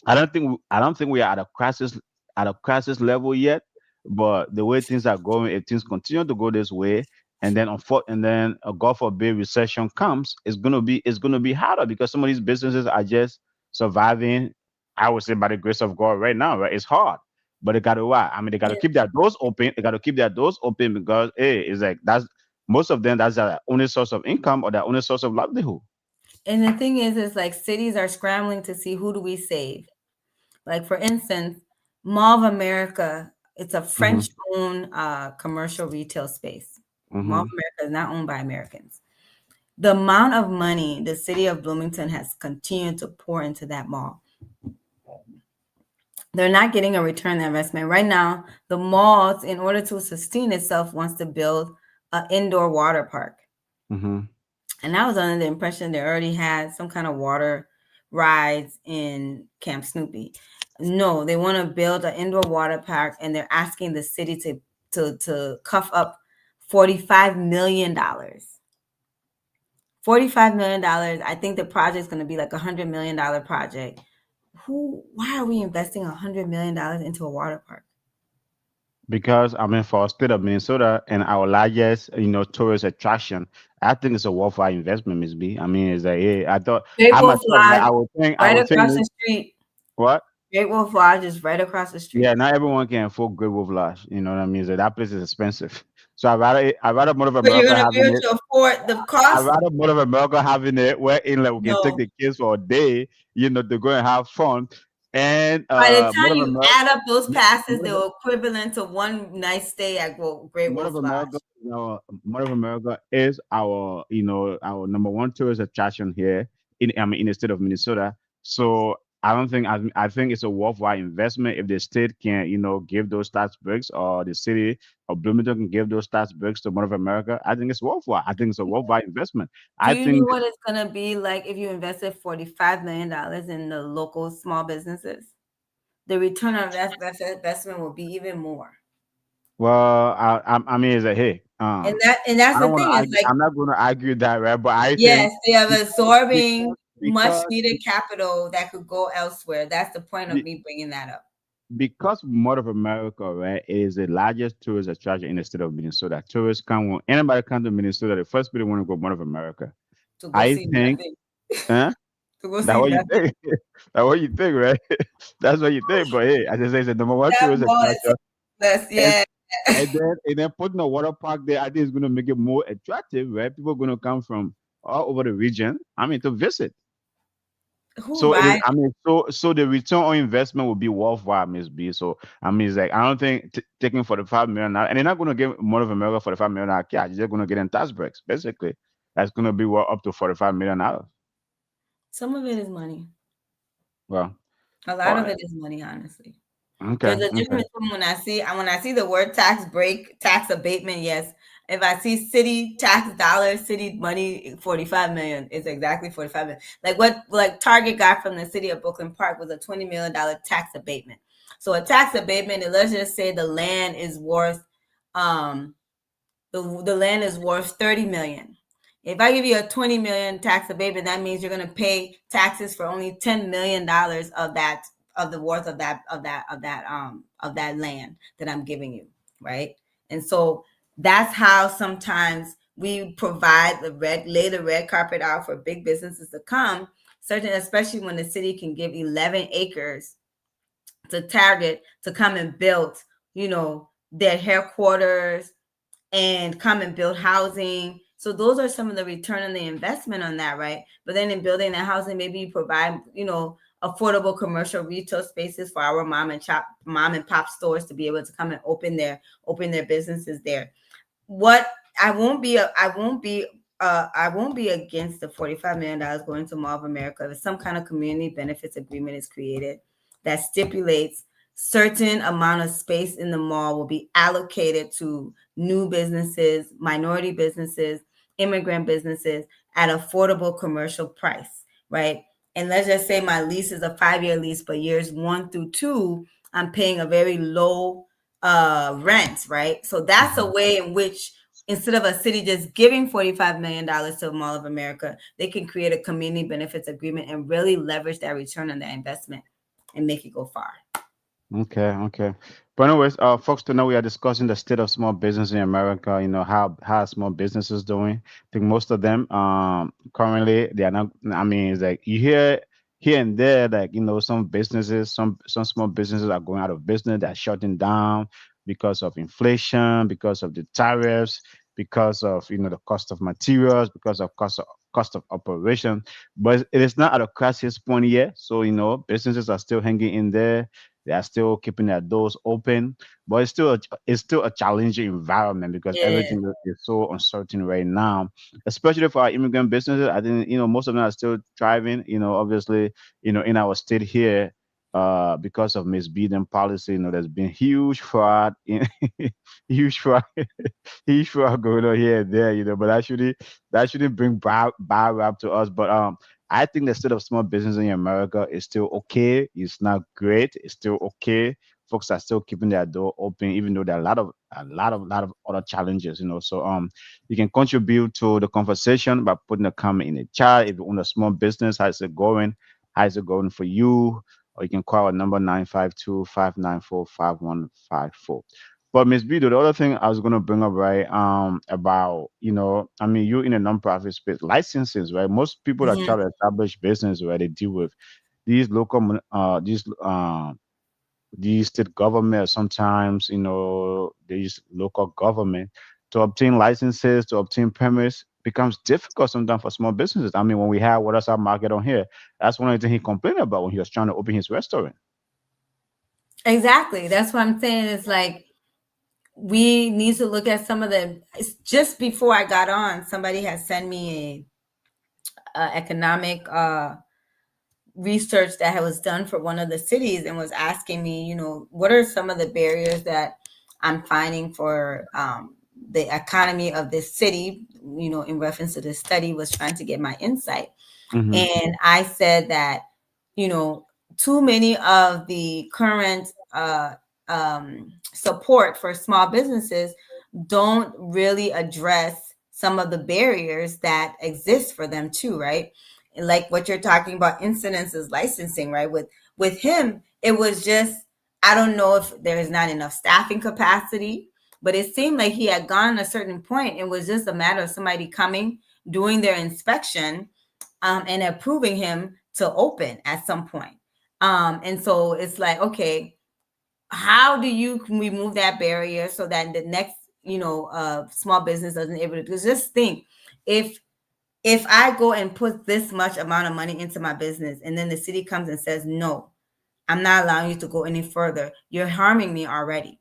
I don't think we are at a crisis level yet. But the way things are going, if things continue to go this way, and then a God forbid recession comes, it's gonna be harder because some of these businesses are just surviving. I would say by the grace of God right now, right? It's hard. But they gotta what? They gotta Yeah. keep their doors open. They gotta keep their doors open because hey, it's like that's most of them that's their only source of income or their only source of livelihood. And the thing is like cities are scrambling to see who do we save. Like for instance, Mall of America, it's a Mm-hmm. French-owned commercial retail space. Mall of Mm-hmm. America is not owned by Americans. The amount of money the city of Bloomington has continued to pour into that mall, they're not getting a return on their investment. Right now, the malls, in order to sustain itself, wants to build an indoor water park. Mm-hmm. And I was under the impression they already had some kind of water rides in Camp Snoopy. No, they want to build an indoor water park, and they're asking the city to cuff up $45 million. $45 million. I think the project's going to be like $100 million project. Why are we investing $100 million into a water park? Because I mean, for state of Minnesota and our largest, tourist attraction, I think it's a worthwhile investment, Miss B. I mean, it's like, hey, I thought Great I Wolf myself, like, Lodge, I right would think, across the street. what? Great Wolf Lodge is right across the Yeah, street. not everyone can afford Great Wolf Lodge. You know what I mean? So that place is expensive. So I rather Mall of But you're America gonna be having able it. to afford the I cost. rather Mall of America having it where in like we can take No. the kids for a day, to go and have fun. And By the Mall time of you America, add up those passes, Mall they're of equivalent to one nice stay at Great Mall of Wolf Lodge. America, Mall of America is our, our number one tourist attraction here in the state of Minnesota. So I don't think I think it's a worthwhile investment if the state can, give those tax breaks, or the city of Bloomington can give those tax breaks to Mall of America. I think it's worthwhile. I think it's a worthwhile investment. Do I you know think what it's gonna be like if you invested $45 million in the local small businesses? The return on that investment will be even more. well, I mean, it's a hey, And that's I the don't want thing to is argue. like, I'm not going to argue that, right? But I think yes, they are because absorbing because much because needed capital that could go elsewhere. That's the point of me bringing that up. because Mall of America, right, is the largest tourist attraction in the state of Minnesota. Tourists come when anybody comes to Minnesota, the first people want to go Mall of America. To go I see think, nothing. huh? To go That's see what you nothing. think. That's what you think, right? That's what you think. But hey, as I say, it's the number one That tourist mall is attraction. less, And yeah. and then putting a water park there, I think is going to make it more attractive, right? People are going to come from all over the region. I mean, to visit. Who So it is. rides? I mean, so the return on investment will be worthwhile, Miss B. So I mean, it's like I don't think taking 45 million now, and they're not going to give Mall of America 45 million cash. They're going to get in tax breaks, basically. That's going to be worth up to $45 million. Some of it is money. Well, A all lot of right, it is money, honestly. okay, There's a okay. difference between when I see the word tax break, tax abatement, yes. If I see city tax dollars, city money, 45 million is exactly 45 million. Like what like Target got from the city of Brooklyn Park was a $20 million tax abatement. So a tax abatement, and let's just say the land is worth um the land is worth 30 million. If I give you a 20 million tax abatement, that means you're going to pay taxes for only $10 million of that, of the worth of that land that I'm giving you, right? And so that's how sometimes we provide lay the red carpet out for big businesses to come, certain, especially when the city can give 11 acres to Target to come and build, their headquarters, and come and build housing. So those are some of the return on the investment on that, right? But then in building that housing, maybe you provide, affordable commercial retail spaces for our mom and pop stores to be able to come and open their businesses there. What I won't be against the $45 million going to Mall of America if some kind of community benefits agreement is created that stipulates certain amount of space in the mall will be allocated to new businesses, minority businesses, immigrant businesses at affordable commercial price, right? And let's just say my lease is a 5-year lease, but years 1 through 2, I'm paying a very low rent, right? So that's a Mhm. way in which, instead of a city just giving $45 million to Mall of America, they can create a community benefits agreement and really leverage that return on that investment and make it go far. Okay, okay. But anyways, folks, tonight we are discussing the state of small business in America. How small businesses doing. I think most of them, currently they are not. I mean, it's like you hear here and there, like some businesses, some small businesses are going out of business. They're shutting down because of inflation, because of the tariffs, because of the cost of materials, because of cost of operation. But it is not at a crisis point yet. So businesses are still hanging in there. They are still keeping their doors open, but it's still a challenging environment because Yeah. everything is so uncertain right now, especially for our immigrant businesses. I think most of them are still thriving. Obviously, in our state here. because of misleading policy. There's been huge fraud in huge fraud, huge fraud going on here and there. But that shouldn't bring bad rap to us. But I think the state of small business in America is still okay. It's not great. It's still okay. Folks are still keeping their door open, even though there are a lot of other challenges. So you can contribute to the conversation by putting a comment in the chat. If you own a small business, how's it going? How's it going for you? Or you can call our number 952-594-5154. But Miss Bido, the other thing I was gonna bring up, right, about, I mean, you in a nonprofit space, licenses, right? Most people that try Mhm. to establish business, right, they deal with these local these state government, or sometimes, these local government, to obtain licenses, to obtain permits becomes difficult sometimes for small businesses. I mean, when we have what else our market on here, that's one of the things he complained about when he was trying to open his restaurant. Exactly. That's what I'm saying. It's like we need to look at some of the. Just before I got on, somebody had sent me a economic research that was done for one of the cities and was asking me, what are some of the barriers that I'm finding for the economy of this city, in reference to this study, was trying to get my insight. Mm-hmm. And I said that, you know, too many of the current support for small businesses don't really address some of the barriers that exist for them too, right? And like what you're talking about, incidences licensing, right? With him, it was just, I don't know if there is not enough staffing capacity, but it seemed like he had gone a certain point. It was just a matter of somebody coming, doing their inspection, and approving him to open at some point. And so it's like, okay, how do you remove that barrier so that the next, small business doesn't able to? Because just think, if if I go and put this much amount of money into my business, and then the city comes and says, no, I'm not allowing you to go any further, you're harming me already.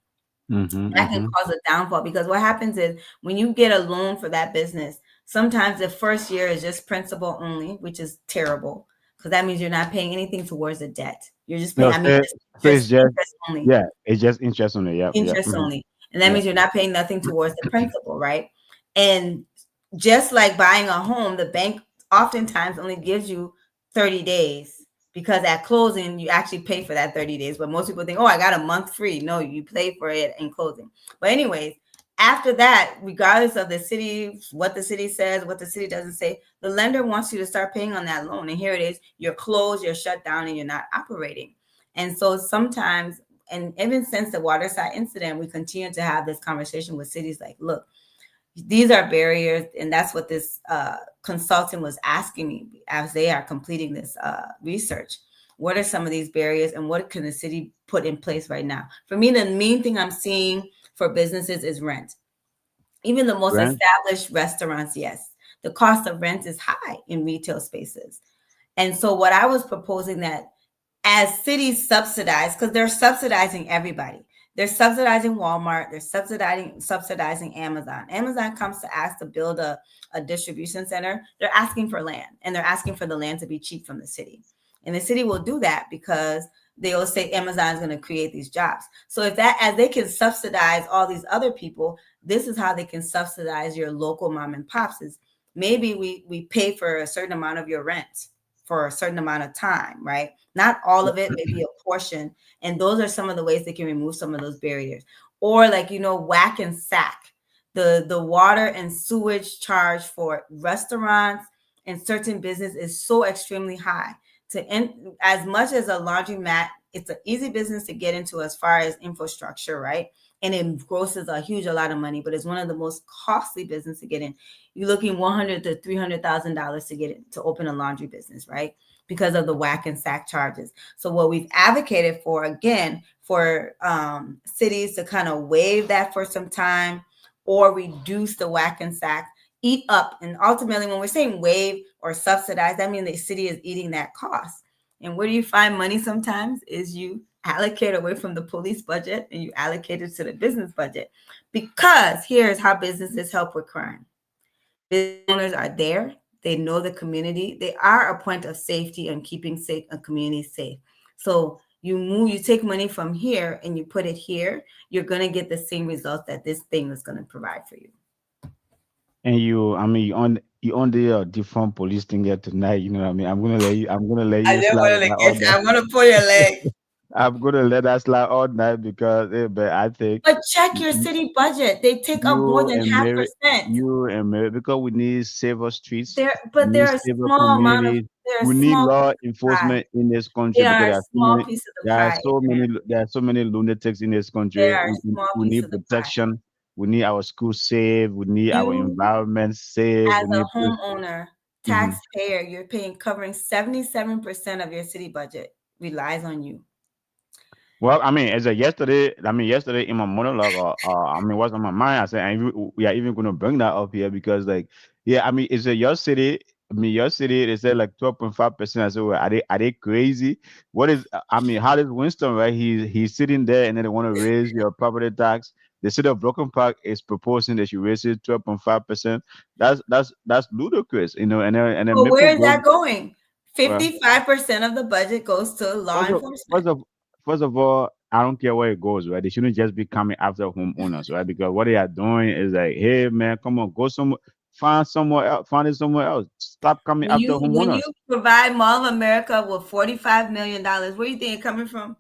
Mm-hmm. That can Mm-hmm. cause a downfall, because what happens is when you get a loan for that business, sometimes the first year is just principal only, which is terrible, because that means you're not paying anything towards the debt. You're just paying, No, I mean, so, just, so it's just just, interest only, yeah, it's just interest on it. Yep, yep, interest mm-hmm, only. And that yep. means you're not paying nothing towards the principal, right? And just like buying a home, the bank oftentimes only gives you 30 days, because at closing, you actually pay for that 30 days. But most people think, oh, I got a month free. No, you pay for it in closing. But, anyways, after that, regardless of the city, what the city says, what the city doesn't say, the lender wants you to start paying on that loan. And here it is, you're closed, you're shut down, and you're not operating. And so sometimes, and even since the waterside incident, we continue to have this conversation with cities like, look, these are barriers. And that's what this consultant was asking me as they are completing this research. What are some of these barriers, and what can the city put in place right now? For me, the main thing I'm seeing for businesses is rent. Even the most Grant? established restaurants, yes, the cost of rent is high in retail spaces. And so what I was proposing, that as cities subsidize, because they're subsidizing everybody. They're subsidizing Walmart. They're subsidizing Amazon. Amazon comes to ask to build a distribution center. They're asking for land, and they're asking for the land to be cheap from the city. And the city will do that because they will say Amazon is going to create these jobs. So if that, as they can subsidize all these other people, this is how they can subsidize your local mom and pops. Is maybe we pay for a certain amount of your rent for a certain amount of time, right? Not all of it, maybe a portion. And those are some of the ways they can remove some of those barriers. Or like, whack and sack. The water and sewage charge for restaurants and certain business is so extremely high. As much as a laundromat, it's an easy business to get into as far as infrastructure, right? And it grosses a lot of money, but it's one of the most costly business to get in. You're looking $100,000 to $300,000 to get it, to open a laundry business, right? Because of the whack and sack charges. So what we've advocated for, again, for cities to kind of waive that for some time, or reduce the whack and sack, eat up. And ultimately, when we're saying waive or subsidize, that means the city is eating that cost. And where do you find money sometimes is you allocate away from the police budget and you allocate it to the business budget. Because here's how businesses help with crime. Business owners are there. They know the community. They are a point of safety and keeping safe a community safe. So you take money from here and you put it here, you're going to get the same results that this thing is going to provide for you. And you on the different police thing here tonight. You know what I mean? I'm gonna let I you just slide want on to that all get, night. I want to pull your leg. I'm gonna let that slide all night because but I think But check your city budget. They take up more you than and half Mary, percent. because we need safer streets, we But need they're a safer small amount of, communities. they're a We need small law piece of the pie. enforcement in this country They because are a small piece of the pie. there are so many lunatics in this They country. are a small We piece need of the pie. protection. We need our schools safe. We need our You, environment safe. as We a need homeowner, Mhm. taxpayer, you're covering 77% of your city budget relies on you. Well, I mean, yesterday in my monologue, what's on my mind? I said, we are even going to bring that up here because, like, yeah, I mean, it's a your city. I mean, your city, they said like 12.5%. I said, well, are they crazy? What is, I mean, how does Winston, right? He's sitting there and then they want to raise your property tax. The city of Broken Park is proposing that you raise it 12.5%. That's ludicrous, you know, and then But where Maple is Grove, that going? well, 55% of the budget goes to law First of, enforcement. first of first of all, I don't care where it goes, right? They shouldn't just be coming after homeowners, right? Because what they are doing is like, hey man, come on, go somewhere, find it somewhere else. Stop coming after When you homeowners. provide Mall of America with $45 million, where do you think it coming from?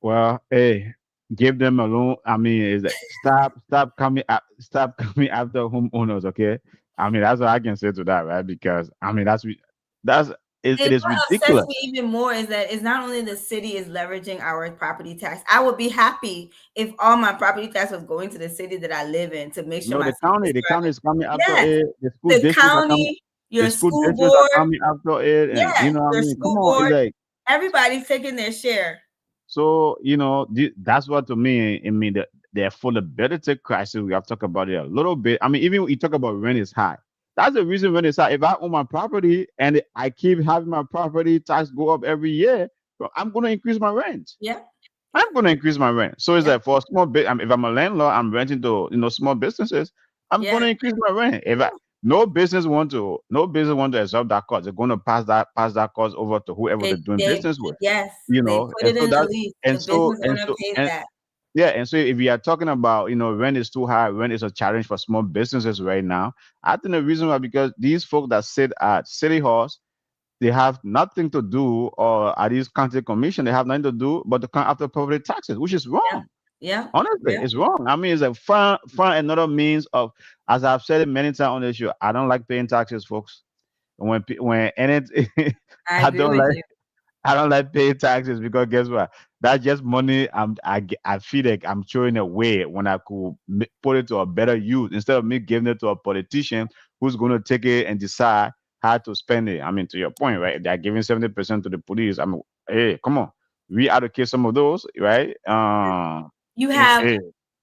Well, hey, give them a loan. I mean, is that stop coming after homeowners, okay? I mean, that's what I can say to that, right? Because I mean, that's it And is what upsets me ridiculous. even more is that it's not only the city is leveraging our property tax. I would be happy if all my property tax was going to the city that I live in to make sure No, my city is the county thriving. is coming after Yes, it. The school the districts are coming. county, The your school school districts are board, coming after it, and you yes, know, what I your mean, come school on, it's board, like everybody's taking their share. so. You know, that's what to me. I mean, the affordability crisis we have talked about it a little bit. I mean, even when you talk about rent is high. That's the reason rent is high. If I own my property and I keep having my property tax go up every year, well, I'm going to increase my rent. Yeah, yeah, I'm going to increase my rent. So it's yeah, like for a small bit, if I'm a landlord, I'm renting to small businesses. I'm yeah. going to increase my rent. If I no business want to absorb that cost, they're going to pass that cost over to whoever they're doing They business with. yes, You they know, put and it so in the that lease. and The so business and owner so pays and that. yeah, and so if we are talking about rent is too high, rent is a challenge for small businesses right now. I think the reason why because these folks that sit at city halls they have nothing to do, or at these county commission, they have nothing to do but to come after property taxes, which is Yeah, wrong. yeah, Honestly, yeah. it's wrong. I mean, it's a find another means of, as I've said it many times on the show, I don't like paying taxes, folks. When and it, I I agree don't with like you. I don't like paying taxes because guess what? That's just money. I feel like I'm throwing away when I could put it to a better use instead of me giving it to a politician who's going to take it and decide how to spend it. I mean, to your point, right? If they're giving 70% to the police. I mean, hey, come on, we allocate some of those, right? You have Hey,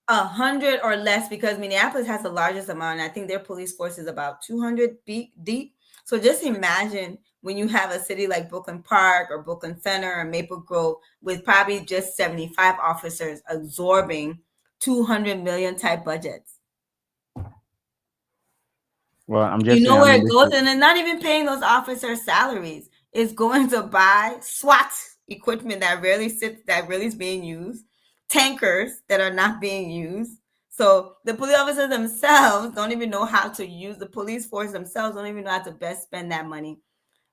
100 or less because Minneapolis has the largest amount. I think their police force is about 200 deep. So just imagine when you have a city like Brooklyn Park or Brooklyn Center or Maple Grove with probably just 75 officers absorbing 200 million type budgets. well, I'm You just saying. know I where mean, it goes, and it's not even paying those officers' salaries. It's going to buy SWAT equipment that really is being used, tankers that are not being used. So the police officers themselves don't even know how to use the police force themselves don't even know how to best spend that money.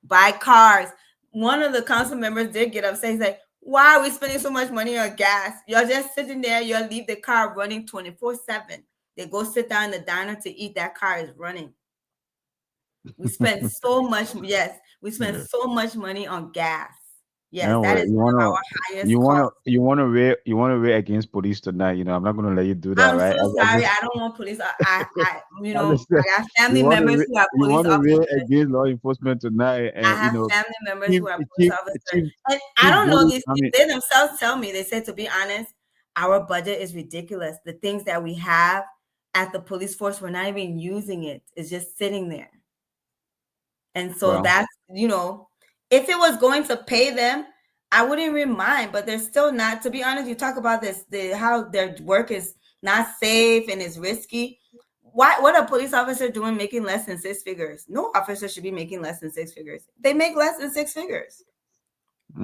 Buy cars. One of the council members did get upset. He's like, "Why are we spending so much money on gas? You're just sitting there. You'll leave the car running 24/7. They go sit down in the diner to eat. That car is running." We spend so much, yes, we spend yeah. so much money on gas. Yes, that Anyway, is one of our highest costs. you wanna weigh against police tonight. I'm not gonna let you do that, I'm right? so sorry. I don't want police. Understand? I got family members who are You police want to officers. weigh against law enforcement tonight, I and have family members chief who are police chief officers. chief And I chief don't know bully. these I people. mean, They themselves tell me, they said, to be honest, our budget is ridiculous. The things that we have at the police force, we're not even using it. It's just sitting there. And so well, that's, if it was going to pay them, I wouldn't even mind, but they're still not. To be honest, you talk about this, how their work is not safe and is risky. What a police officer doing making less than six figures? No officer should be making less than six figures. They make less than six figures.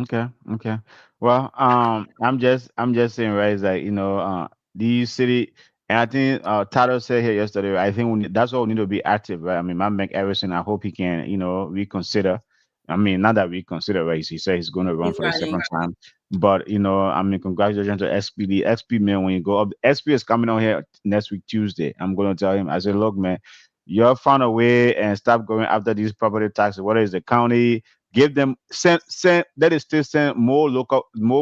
Okay, okay. Well, I'm just saying, right? Is like these city, and I think Tado said here yesterday. Right, I think that's why we need to be active, right? I mean, my Mike Everson. I hope he can, reconsider. I mean, not that reconsider, right? He said he's going to run He's for the second running. time, but I mean, congratulations to SP. The SP man, when you go up, SP is coming on here next week Tuesday. I'm going to tell him. I said, look, man, you have found a way and stop going after these property taxes. Whether it's the county, give them send let the state send more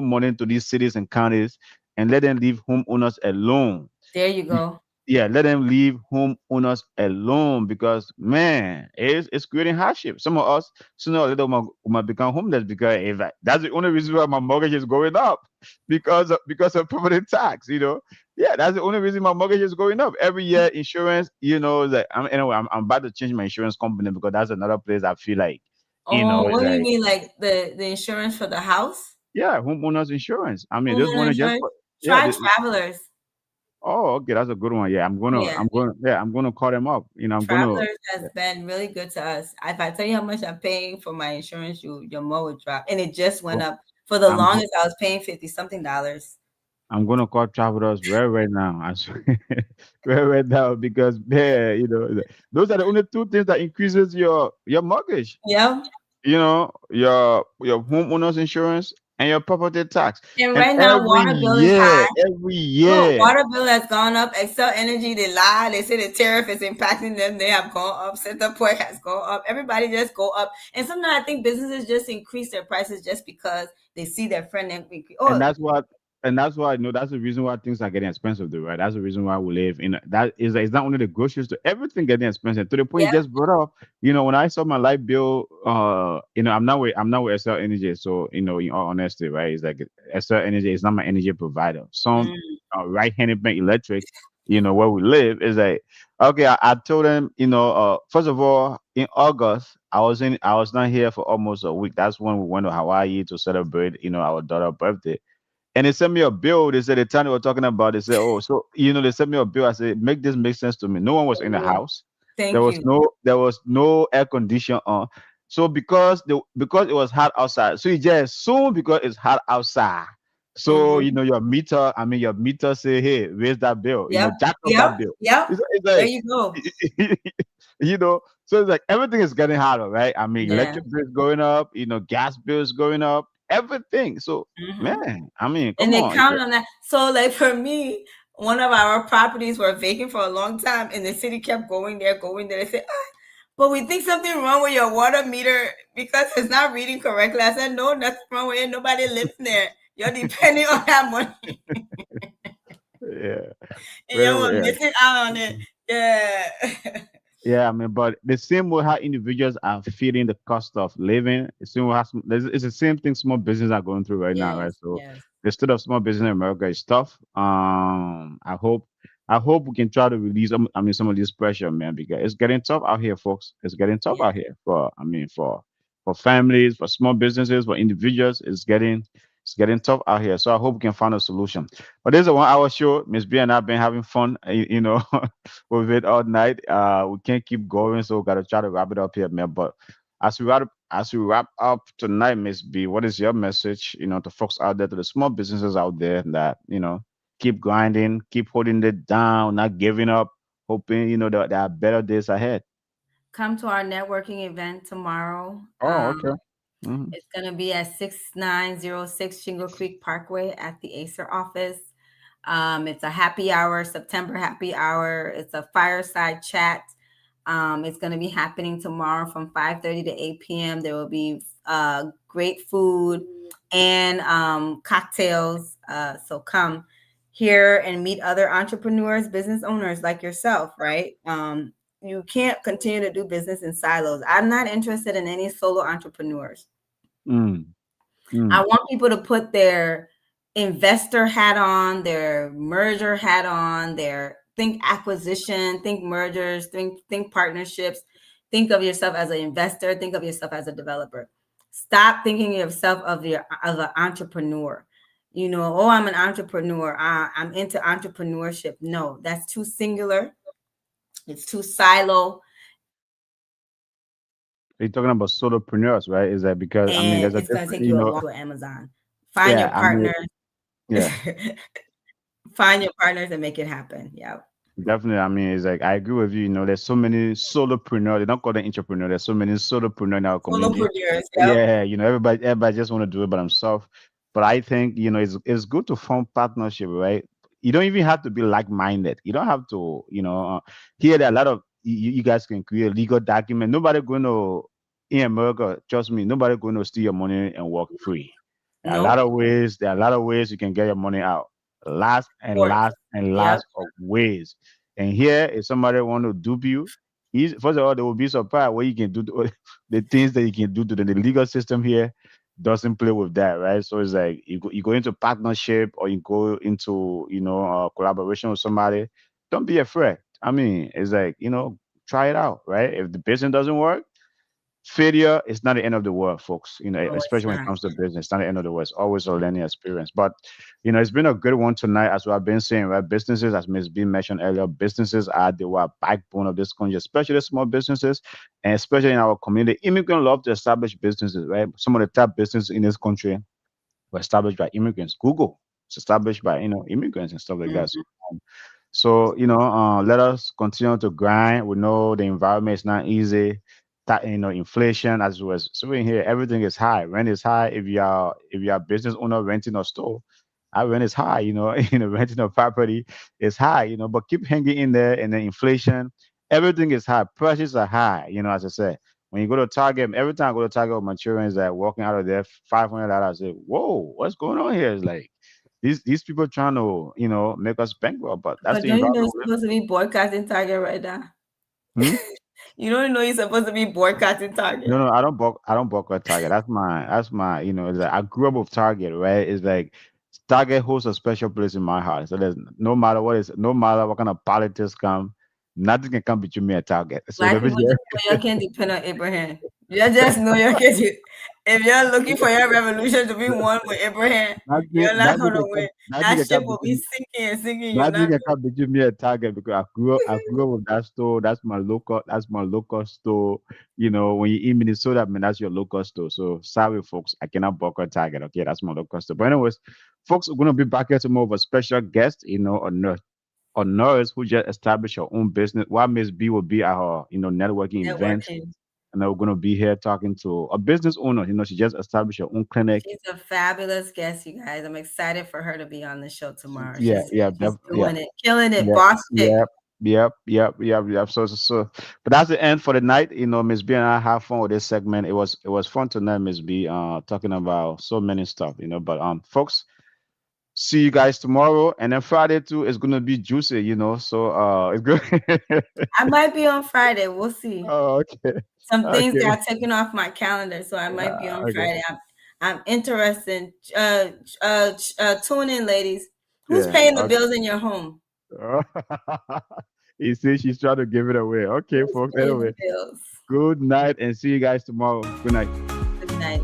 money to these cities and counties, and let them leave homeowners alone. There you go. Yeah, let them leave homeowners alone, because man, it's creating hardship. Some of us sooner or later might become homeless, because if that's the only reason why my mortgage is going up, because of property tax. Yeah, that's the only reason my mortgage is going up every year. Insurance, like I'm about to change my insurance company, because that's another place I feel like, Oh, it's what do you like, mean, like the insurance for the house? yeah, homeowners insurance. I mean, this Homeowner one is just insurance? yeah. Try Travelers. Oh, okay, that's a good one. Yeah, Oh yeah. I'm gonna call them up. I'm gonna. Travelers has been really good to us. If I tell you how much I'm paying for my insurance, your more would drop. And it just went Go- up. For the I'm go- longest, I was paying 50 something dollars. I'm gonna call travelers right now. I swear, right now, because man, those are the only two things that increases your mortgage. Yeah. Your homeowners insurance and your property tax, And and right now, water bill is high. every Look, year, water bill has gone up. Excel Energy, they lie. They say the tariff is impacting them. They have gone up. Center Point has gone up. Everybody just go up. And sometimes I think businesses just increase their prices just because they see their friend increase. and Oh, that's why that's the reason why things are getting expensive, though, right? That's the reason why we live in that. Is It's not only the groceries, to everything getting expensive, to the point you yeah. just brought up. When I saw my light bill, I'm not with SL Energy, so in all honesty, right? It's like SL Energy is not my energy provider. Some Mm, right-handed bank electric, where we live, is like, okay. I told them, first of all, in August, I was not here for almost a week. That's when we went to Hawaii to celebrate, our daughter's birthday, and they sent me a bill. They said the time they were talking about, they said, "Oh, so they sent me a bill." I said, "Make this make sense to me." No one was in the yeah. house. There Thank was you. no air condition on. So because it was hot outside, so you just assume because it's hot outside. So Hmm. your meter say, "Hey, raise that bill." Yep. Jack up Yep. that bill. Yep. It's There like, you go. so it's like everything is getting harder, right? I mean, Yeah. electric bills going up, gas bills going up, everything. So Hmm. man, I mean, And come they on. count on that. So, like for me, one of our properties were vacant for a long time, and the city kept going there, going there. They said, but we think something wrong with your water meter because it's not reading correctly. I said, no, nothing wrong with it. Nobody lives there. You're depending on that money, Yeah, and you're whatever. missing out on it. Yeah. Yeah, I mean, but the same way how individuals are feeling the cost of living, it's the same way it's the same thing small businesses are going through right now, right? Yes. So Yes. the state of small business in America is tough. I hope we can try to release some of this pressure, man, because it's getting tough out here, folks. It's getting tough Yeah. out here for families, for small businesses, for individuals. It's getting tough out here. So I hope we can find a solution. But this is a 1 hour show. Miss B and I've been having fun, with it all night. We can't keep going, so we gotta try to wrap it up here, man. But as we wrap up tonight, Miss B, what is your message, to folks out there, to the small businesses out there that keep grinding, keep holding it down, not giving up, hoping that there are better days ahead. Come to our networking event tomorrow. Oh, okay. Hmm. It's going to be at 6906 Shingle Creek Parkway at the Acer office. It's a happy hour, September happy hour. It's a fireside chat. It's going to be happening tomorrow from 5:30 to 8 p.m. There will be great food and cocktails. So come here and meet other entrepreneurs, business owners like yourself, right? You can't continue to do business in silos. I'm not interested in any solo entrepreneurs. Mm, I mm, want people to put their investor hat on, their merger hat on, their think acquisition, think mergers, think partnerships. Think of yourself as an investor, think of yourself as a developer. Stop thinking of yourself of an entrepreneur. Oh, I'm an entrepreneur. I'm into entrepreneurship. No, that's too singular. It's too silo. You're talking about solopreneurs, right? Is that because I mean And there's a it's gonna different, take you a while to Amazon. Find your yeah, I mean, partners. yeah. Find your partners and make it happen. Yeah. Definitely. I mean, it's like I agree with you. You know, there's so many solopreneurs. They don't call them entrepreneur. There's so many solopreneur in our community. Solopreneurs. Yep. Yeah, you know, everybody just want to do it by themselves. But I think, you know, it's good to form partnership, right? You don't even have to be like-minded. You don't have to, here there are a lot of you guys can create legal document. Nobody going to in America, trust me, nobody going to steal your money and walk free. Nope. There are a lot of ways you can get your money out. Lots and Court. lots and Yep. lots of ways. And here, if somebody want to dupe you, first of all, they will be surprised what you can do to the things that you can do to them. The legal system here doesn't play with that, right? So it's like you go into partnership or you go into collaboration with somebody. Don't be afraid. I mean, it's like try it out, right? If the business doesn't work, failure is not the end of the world, folks. No, it's Especially when it not. comes to business, it's not the end of the world. It's always a learning experience. But it's been a good one tonight, as I've been saying, right? Businesses, as Ms. B mentioned earlier, businesses are the backbone of this country, especially small businesses, and especially in our community. Immigrants love to establish businesses, right? Some of the top businesses in this country were established by immigrants. Google was established by immigrants and stuff like that. Mhm. So, let us continue to grind. We know the environment is not easy. That inflation as well as so in here, everything is high. Rent is high. If you are a business owner renting a store, our rent is high. Renting a property is high. But keep hanging in there. And then inflation, everything is high. Prices are high. As I said, when you go to Target, every time I go to Target with my children, is that walking out of there $500. I say, whoa, what's going on here? It's like these people trying to make us bankrupt, but that's But the don't you know environment you're we live supposed to be boycotting Target right now? in. Hmm? You don't know you're supposed to be boycotting No, Target. no, I don't book at Target. That's my it's like I grew up with Target, right? It's like Target holds a special place in my heart. So there's no matter what kind of politics come, nothing can come between me and Target. So Black let me people just know you can't depend on Abraham. You just know you can't. If you're looking for your revolution to be one with Abraham, nothing, you're not nothing gonna can win. come, nothing That can ship come will be between sinking and sinking. You're Nothing not can come between me and Target because I grew up with that store. That's my local store. When you're in Minnesota, man, that's your local store. So sorry, folks, I cannot boycott Target. Okay, that's my local store. But anyways, folks, we're gonna be back here tomorrow with a special guest. A nurse who just established her own business. While Miss B will be at her, networking events, networking. and then we're gonna be here talking to a business owner. She just established her own clinic. She's a fabulous guest, you guys. I'm excited for her to be on the show tomorrow. Yeah, yeah, She's yeah. doing it, killing it, Yep, boss chick. yep, yep. But that's the end for the night. Miss B and I have fun with this segment. It was fun tonight, Miss B. Talking about so many stuff. But folks, see you guys tomorrow, and then Friday too is gonna be juicy. So it's good. I might be on Friday. We'll see. Oh, okay, Some things okay, got taken off my calendar, so I might be on okay, Friday. I'm interested. Tune in, ladies. Who's yeah. paying the Okay. bills in your home? You see, she's trying to give it away. Okay, Who's folks. paying the Anyway, bills? good night, and see you guys tomorrow. Good night. Good night.